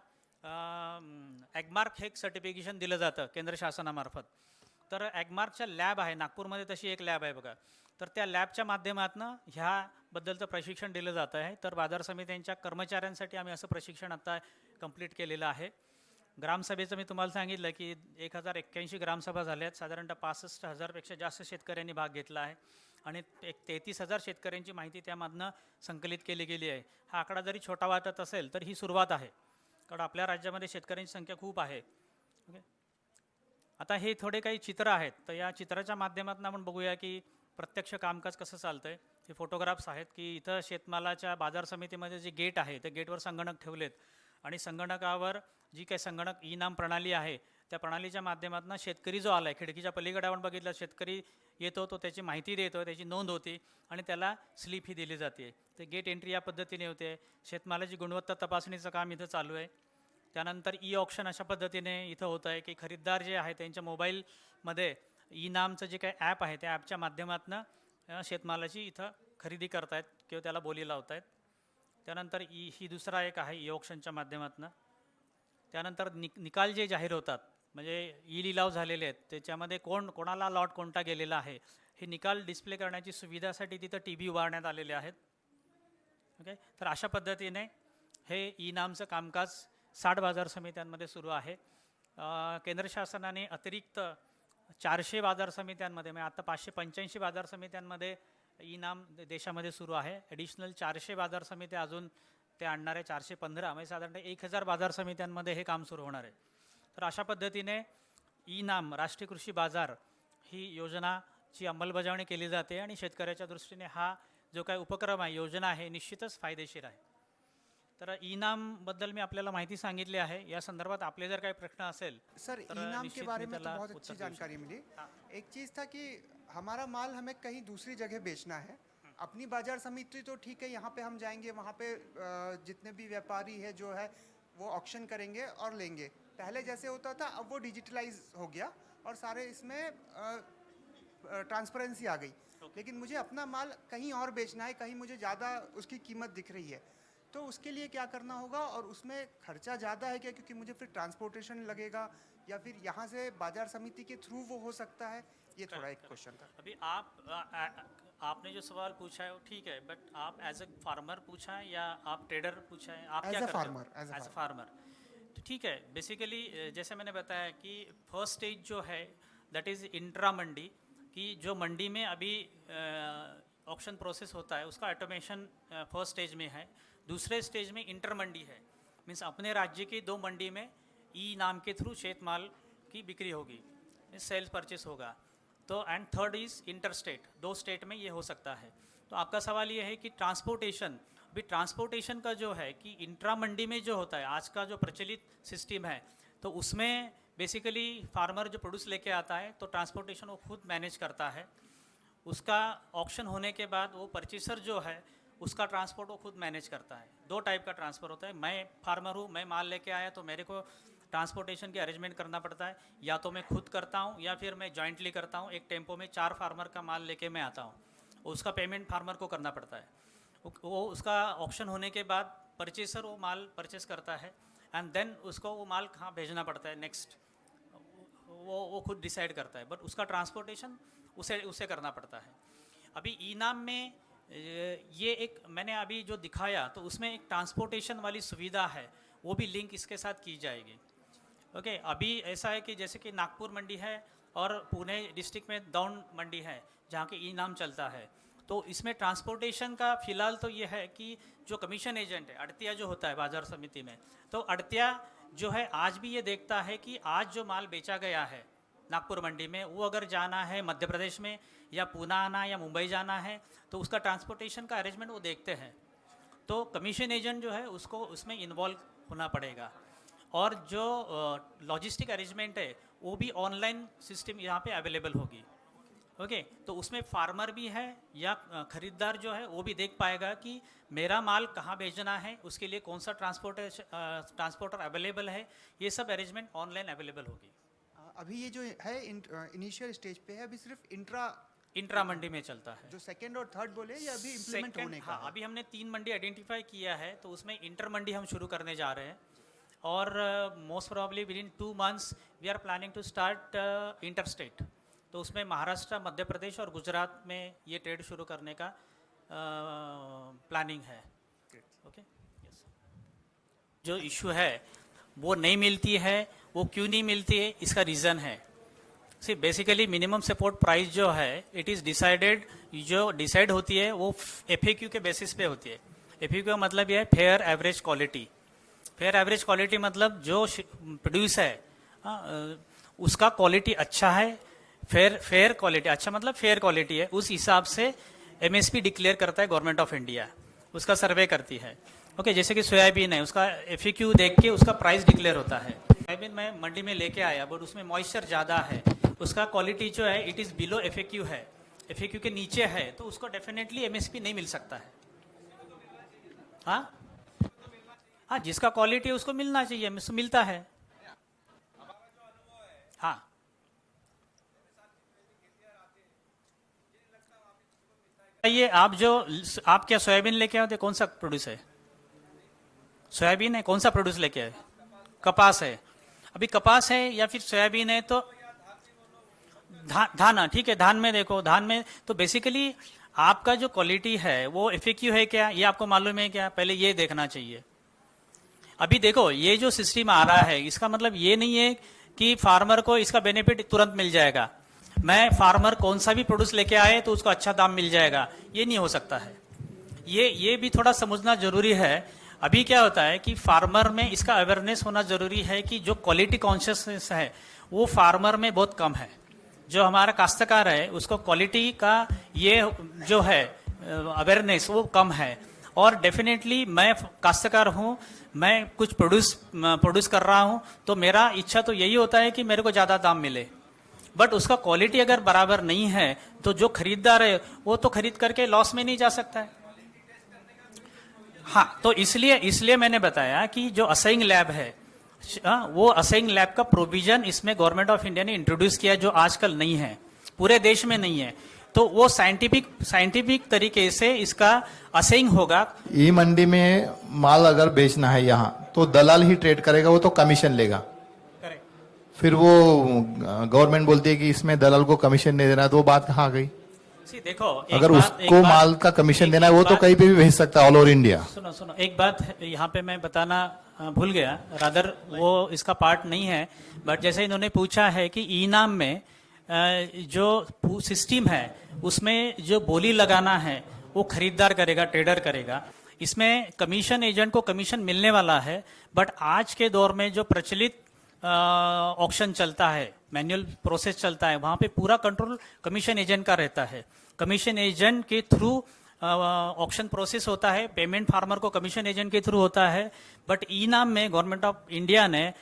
ॲग्मार्क हे एक सर्टिफिकेशन दिलं जातं केंद्र शासनामार्फत. तर ॲग्मार्कच्या लॅब आहे नागपूरमध्ये, तशी एक लॅब आहे बघा. तर त्या लॅबच्या माध्यमातून ह्याबद्दलचं प्रशिक्षण दिलं जातं आहे. तर बाजार समित्यांच्या कर्मचाऱ्यांसाठी आम्ही असं प्रशिक्षण आता कंप्लीट केलेलं आहे. ग्रामसभेचं मी तुम्हाला सांगितलं की 1,081 ग्रामसभा झाल्या आहेत. साधारणतः 65,000पेक्षा जास्त शेतकऱ्यांनी भाग घेतला आहे आणि 33,000 शेतकऱ्यांची माहिती त्यामधनं संकलित केली गेली आहे. हा आकडा जरी छोटा वाटत असेल तर ही सुरुवात आहे, कारण आपल्या राज्यामध्ये शेतकऱ्यांची संख्या खूप आहे. ओके, आता हे थोडे काही चित्र आहेत. तर या चित्राच्या माध्यमातून आपण बघूया की प्रत्यक्ष कामकाज कसं चालतं आहे. हे फोटोग्राफ्स आहेत की इथं शेतमालाच्या बाजार समितीमध्ये जे गेट आहे त्या गेटवर संगणक ठेवलेत आणि संगणकावर जी काही संगणक इनाम प्रणाली आहे त्या प्रणालीच्या माध्यमातून शेतकरी जो आला आहे, खिडकीच्या पलीकडे आपण बघितलं शेतकरी येतो, तो त्याची माहिती देतो, त्याची नोंद होती आणि त्याला स्लिप ही दिली जाते. ते गेट एंट्री या पद्धतीने होते. शेतमालाची गुणवत्ता तपासणीचं काम इथं चालू आहे. त्यानंतर ऑक्शन अशा पद्धतीने इथं होतं आहे की खरीददार जे आहे त्यांच्या मोबाईलमध्ये इनामचं जे काही ॲप आहे त्या ॲपच्या माध्यमातून शेतमालाची इथं खरेदी करतायत किंवा त्याला बोली लावत आहेत. त्यानंतर ही दुसरा एक आहे ऑक्शनच्या माध्यमातून. त्यानंतर निकाल जे जाहीर होतात म्हणजे लिलाव झालेले आहेत त्याच्यामध्ये कोणाला लॉट कोणता गेलेला आहे हे निकाल डिस्प्ले करण्याची सुविधासाठी तिथं TV उभारण्यात आलेले आहेत. ओके, तर अशा पद्धतीने हे इनामचं कामकाज 60 बाजार समित्यांमध्ये सुरू आहे. केंद्र शासनाने अतिरिक्त 400 बाजार समित्यांमध्ये म्हणजे आता 585 बाजार समित्यांमध्ये इनाम देशामध्ये सुरू आहे. ॲडिशनल 400 बाजार समित्या अजून ते आणणार आहे, 415 म्हणजे साधारणतः 1,000 बाजार समित्यांमध्ये हे काम सुरू होणार आहे. तर अशा पद्धतीने इनाम राष्ट्रीय कृषी बाजार ही योजनाची अंमलबजावणी केली जाते आणि शेतकऱ्याच्या दृष्टीने हा जो काही उपक्रम आहे, योजना आहे, निश्चितच फायदेशीर आहे. तर इनामबद्दल मी आपल्याला माहिती सांगितली आहे. या संदर्भात आपले जर काही प्रश्न असेल सर, तर इनाम निश्चित के बारे मी में तो त्याला बहुत उत्तर अच्छी देऊ जानकारी शकतो. मिली. हाँ. एक चीज़ था कि हमारा माल हमें कहीं दूसरी जगह बेचना है. अपनी बाजार समिति तो ठीक है, यहाँ पे हम जाएंगे, वहाँ पे जितने भी व्यापारी है जो है वो ऑक्शन करेंगे और लेंगे. पहले जैसे होता था अब वो डिजिटलाइज हो गया और सारे इसमें ट्रांसपेरेंसी आ गई. लेकिन मुझे अपना माल कहीं और बेचना है, कहीं मुझे ज़्यादा उसकी कीमत दिख रही है, तो उसके लिए क्या करना होगा और उसमें खर्चा ज़्यादा है क्या, क्योंकि मुझे फिर ट्रांसपोर्टेशन लगेगा, या फिर यहाँ से बाजार समिति के थ्रू वो हो सकता है. ये थोड़ा एक क्वेश्चन था. अभी आपने जो सवाल पूछा है वो ठीक है, बट आप एज अ फार्मर पूछा है या आप ट्रेडर पूछा है, आप As क्या a करते farmer, हो? as a as a farmer. तो ठीक है, बेसिकली जैसे मैंने बताया कि फर्स्ट स्टेज जो है दैट इज़ इंट्रा मंडी, कि जो मंडी में अभी ऑक्शन प्रोसेस होता है उसका ऑटोमेशन फर्स्ट स्टेज में है. दूसरे स्टेज में इंटर मंडी है, मीन्स अपने राज्य की 2 मंडी में ई नाम के थ्रू शेत माल की बिक्री होगी, सेल्स परचेस होगा. तो end third is interstate, 2 state में ये हो सकता है। तो आपका सवाल ये है कि ट्रांसपोर्टेशन, अभी ट्रांसपोर्टेशन का जो है कि इंट्रा मंडी में जो होता है आज का जो प्रचलित सिस्टम है, तो उसमें बेसिकली फार्मर जो प्रोड्यूस लेके आता है तो ट्रांसपोर्टेशन वो खुद मैनेज करता है। उसका ऑक्शन होने के बाद वो परचेसर जो है उसका ट्रांसपोर्ट वो खुद मैनेज करता है। 2 टाइप का ट्रांसफर होता है। मैं फार्मर हूँ, मैं माल लेके आया तो मेरे को ट्रांसपोर्टेशन की अरेंजमेंट करना पड़ता है, या तो मैं खुद करता हूँ या फिर मैं जॉइंटली करता हूँ। एक टेम्पो में 4 फार्मर का माल लेके मैं आता हूँ, उसका पेमेंट फार्मर को करना पड़ता है। वो उसका ऑक्शन होने के बाद परचेसर वो माल परचेस करता है एंड देन उसको वो माल कहाँ भेजना पड़ता है नेक्स्ट, वो खुद डिसाइड करता है, बट उसका ट्रांसपोर्टेशन उसे करना पड़ता है। अभी ई नाम में ये एक मैंने अभी जो दिखाया तो उसमें एक ट्रांसपोर्टेशन वाली सुविधा है, वो भी लिंक इसके साथ की जाएगी। ओके, अभी ऐसा है कि जैसे कि नागपुर मंडी है और पुणे डिस्ट्रिक्ट में दौंड मंडी है जहाँ के ई नाम चलता है। तो इसमें ट्रांसपोर्टेशन का फिलहाल तो ये है कि जो कमीशन एजेंट है, अड़तिया जो होता है बाजार समिति में, तो अड़तिया जो है आज भी ये देखता है कि आज जो माल बेचा गया है नागपुर मंडी में, वो अगर जाना है मध्य प्रदेश में या पुणे आना या मुंबई जाना है तो उसका ट्रांसपोर्टेशन का अरेंजमेंट वो देखते हैं। तो कमीशन एजेंट जो है उसको उसमें इन्वॉल्व होना पड़ेगा। और जो लॉजिस्टिक अरेंजमेंट है वो भी ऑनलाइन सिस्टम यहाँ पे अवेलेबल होगी। ओके, तो उसमें फार्मर भी है या ख़रीदार जो है वो भी देख पाएगा कि मेरा माल कहाँ भेजना है, उसके लिए कौन सा ट्रांसपोर्टर अवेलेबल है। ये सब अरेंजमेंट ऑनलाइन अवेलेबल होगी। अभी ये जो है इनिशियल स्टेज पे है, अभी सिर्फ इंट्रा मंडी में चलता है। जो सेकंड और थर्ड बोले ये अभी इम्प्लीमेंट होने का है। अभी हमने 3 मंडी आइडेंटिफाई किया है, तो उसमें इंटर मंडी हम शुरू करने जा रहे हैं और most probably within 2 months we are planning to start interstate. तो उसमें महाराष्ट्र, मध्य प्रदेश और गुजरात में ये ट्रेड शुरू करने का प्लानिंग है। Okay, yes. जो इशू है वो नहीं मिलती है, वो क्यों नहीं मिलती है, इसका रीज़न है see basically minimum support price जो है इट इज़ डिसाइडेड, जो डिसाइड होती है वो FAQ के बेसिस पे होती है। FAQ का मतलब ये है fair average quality. Fair average quality मतलब जो प्रोड्यूस है उसका क्वालिटी अच्छा है, फेयर क्वालिटी अच्छा मतलब फेयर क्वालिटी है, उस हिसाब से MSP डिक्लेयर करता है गवर्नमेंट ऑफ इंडिया, उसका सर्वे करती है। ओके, जैसे कि सोयाबीन है, उसका FAQ देख के उसका प्राइस डिक्लेयर होता है। सोयाबीन मैं मंडी में लेके आया बट उसमें मॉइस्चर ज़्यादा है, उसका क्वालिटी जो है इट इज़ बिलो FAQ है, FAQ के नीचे है, तो उसको डेफिनेटली MSP नहीं मिल सकता है। हाँ, जिसका क्वालिटी है उसको मिलना चाहिए, मिलता है। हाँ, ये आप क्या सोयाबीन लेके आए थे, कौन सा प्रोड्यूस है? सोयाबीन है, कौन सा प्रोड्यूस लेके आए? कपास है। अभी कपास है या फिर सोयाबीन है तो धान, ठीक है, धान में देखो, धान में तो बेसिकली आपका जो क्वालिटी है वो FAQ है क्या, ये आपको मालूम है क्या, पहले ये देखना चाहिए। अभी देखो ये जो सिस्टम आ रहा है इसका मतलब ये नहीं है कि फार्मर को इसका बेनिफिट तुरंत मिल जाएगा। मैं फार्मर कौन सा भी प्रोड्यूस लेके आए तो उसको अच्छा दाम मिल जाएगा, ये नहीं हो सकता है। ये भी थोड़ा समझना जरूरी है। अभी क्या होता है कि फार्मर में इसका अवेयरनेस होना जरूरी है कि जो क्वालिटी कॉन्शियसनेस है वो फार्मर में बहुत कम है। जो हमारा काश्तकार है उसको क्वालिटी का ये जो है अवेयरनेस वो कम है। और डेफिनेटली मैं काश्तकार हूँ, मैं कुछ प्रोड्यूस कर रहा हूँ तो मेरा इच्छा तो यही होता है कि मेरे को ज़्यादा दाम मिले, बट उसका क्वालिटी अगर बराबर नहीं है तो जो खरीदार है वो तो खरीद करके लॉस में नहीं जा सकता है। हाँ, तो इसलिए मैंने बताया कि जो असाइंग लैब है वो असाइंग लैब का प्रोविजन इसमें गवर्नमेंट ऑफ इंडिया ने इंट्रोड्यूस किया, जो आजकल नहीं है, पूरे देश में नहीं है। तो वो साइंटिफिक तरीके से इसका असाइंग होगा। ई मंडी में माल अगर बेचना है यहाँ तो दलाल ही ट्रेड करेगा, वो तो कमीशन लेगा। करेक्ट। फिर वो गवर्नमेंट बोलती है कि इसमें दलाल को कमीशन नहीं देना, तो वो बात कहाँ गई? देखो, अगर उसको माल का कमीशन देना है वो तो कहीं पे भी भेज सकता है, ऑल ओवर इंडिया। सुनो, एक बात यहाँ पे मैं बताना भूल गया, रादर वो इसका पार्ट नहीं है, बट जैसे इन्होंने पूछा है कि ई नाम में जो सिस्टम है उसमें जो बोली लगाना है वो खरीदार करेगा, ट्रेडर करेगा। इसमें कमीशन एजेंट को कमीशन मिलने वाला है, बट आज के दौर में जो प्रचलित ऑक्शन चलता है, मैनुअल प्रोसेस चलता है, वहाँ पे पूरा कंट्रोल कमीशन एजेंट का रहता है। कमीशन एजेंट के थ्रू ऑक्शन प्रोसेस होता है, पेमेंट फार्मर को कमीशन एजेंट के थ्रू होता है। बट ई नाम में गवर्नमेंट ऑफ इंडिया ने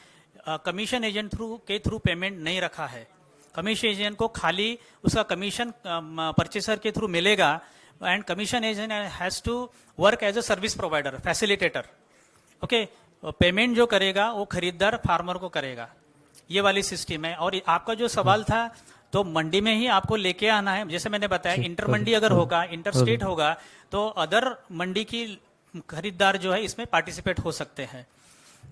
कमीशन एजेंट के थ्रू पेमेंट नहीं रखा है। कमीशन एजेंट को खाली उसका कमीशन परचेसर के थ्रू मिलेगा, and commission agent has to work as a service provider, facilitator. Okay, payment जो करेगा वो खरीदार फार्मर को करेगा। ये वाली सिस्टम है। और आपका जो सवाल था, तो मंडी में ही आपको लेके आना है। जैसे मैंने बताया, इंटर मंडी अगर होगा, इंटर स्टेट होगा, तो अदर मंडी की खरीदार जो है इसमें पार्टिसिपेट हो सकते हैं।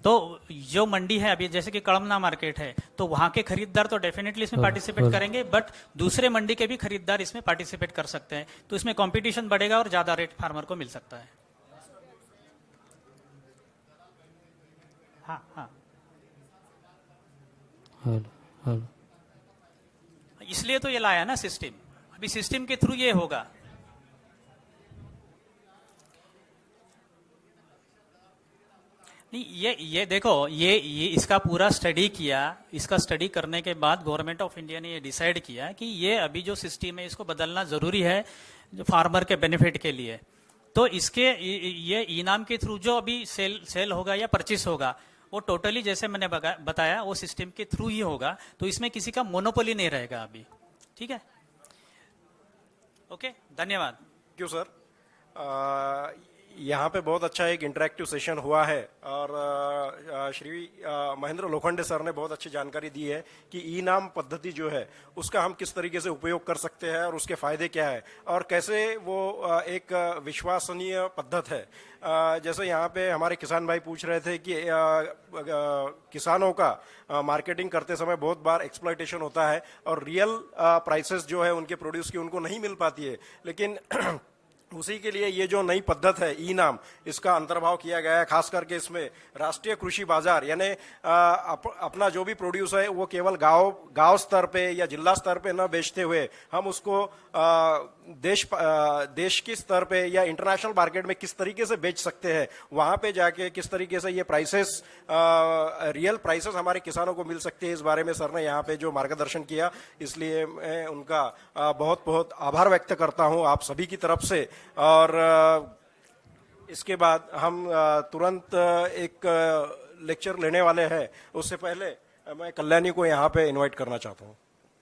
तो जो मंडी है अभी, जैसे कि कड़मना मार्केट है, तो वहां के खरीदार तो डेफिनेटली इसमें पार्टिसिपेट करेंगे, बट दूसरे मंडी के भी खरीदार इसमें पार्टिसिपेट कर सकते हैं। तो इसमें कंपटीशन बढ़ेगा और ज्यादा रेट फार्मर को मिल सकता है। हाँ हाँ, इसलिए तो ये लाया ना सिस्टम। अभी सिस्टम के थ्रू ये होगा। नहीं, ये देखो, ये इसका पूरा स्टडी किया। इसका स्टडी करने के बाद गवर्नमेंट ऑफ इंडिया ने ये डिसाइड किया कि ये अभी जो सिस्टम है इसको बदलना जरूरी है, जो फार्मर के बेनिफिट के लिए। तो इसके ये इनाम के थ्रू जो अभी सेल होगा या परचेस होगा, वो टोटली जैसे मैंने बताया वो सिस्टम के थ्रू ही होगा। तो इसमें किसी का मोनोपोली नहीं रहेगा अभी। ठीक है, ओके, धन्यवाद। क्यों सर, यहाँ पे बहुत अच्छा एक इंटरेक्टिव सेशन हुआ है, और श्री महेंद्र लोखंडे सर ने बहुत अच्छी जानकारी दी है कि ई नाम पद्धति जो है उसका हम किस तरीके से उपयोग कर सकते हैं और उसके फायदे क्या है और कैसे वो एक विश्वसनीय पद्धत है। जैसे यहाँ पे हमारे किसान भाई पूछ रहे थे कि किसानों का मार्केटिंग करते समय बहुत बार एक्सप्लॉयटेशन होता है और रियल प्राइसेस जो है उनके प्रोड्यूस की उनको नहीं मिल पाती है। लेकिन उसी के लिए ये जो नई पद्धत है ई नाम, इसका अंतर्भाव किया गया है। खास करके इसमें राष्ट्रीय कृषि बाजार, यानी अपना जो भी प्रोड्यूस है वो केवल गांव स्तर पे या जिला स्तर पे न बेचते हुए हम उसको देश के स्तर पे या इंटरनेशनल मार्केट में किस तरीके से बेच सकते हैं, वहां पे जाके किस तरीके से ये प्राइसेस, रियल प्राइसेस हमारे किसानों को मिल सकते हैं, इस बारे में सर ने यहाँ पे जो मार्गदर्शन किया, इसलिए मैं उनका बहुत बहुत आभार व्यक्त करता हूँ आप सभी की तरफ से। और इसके बाद हम तुरंत एक लेक्चर लेने वाले हैं। उससे पहले मैं कल्याणी को यहाँ पे इनवाइट करना चाहता हूँ।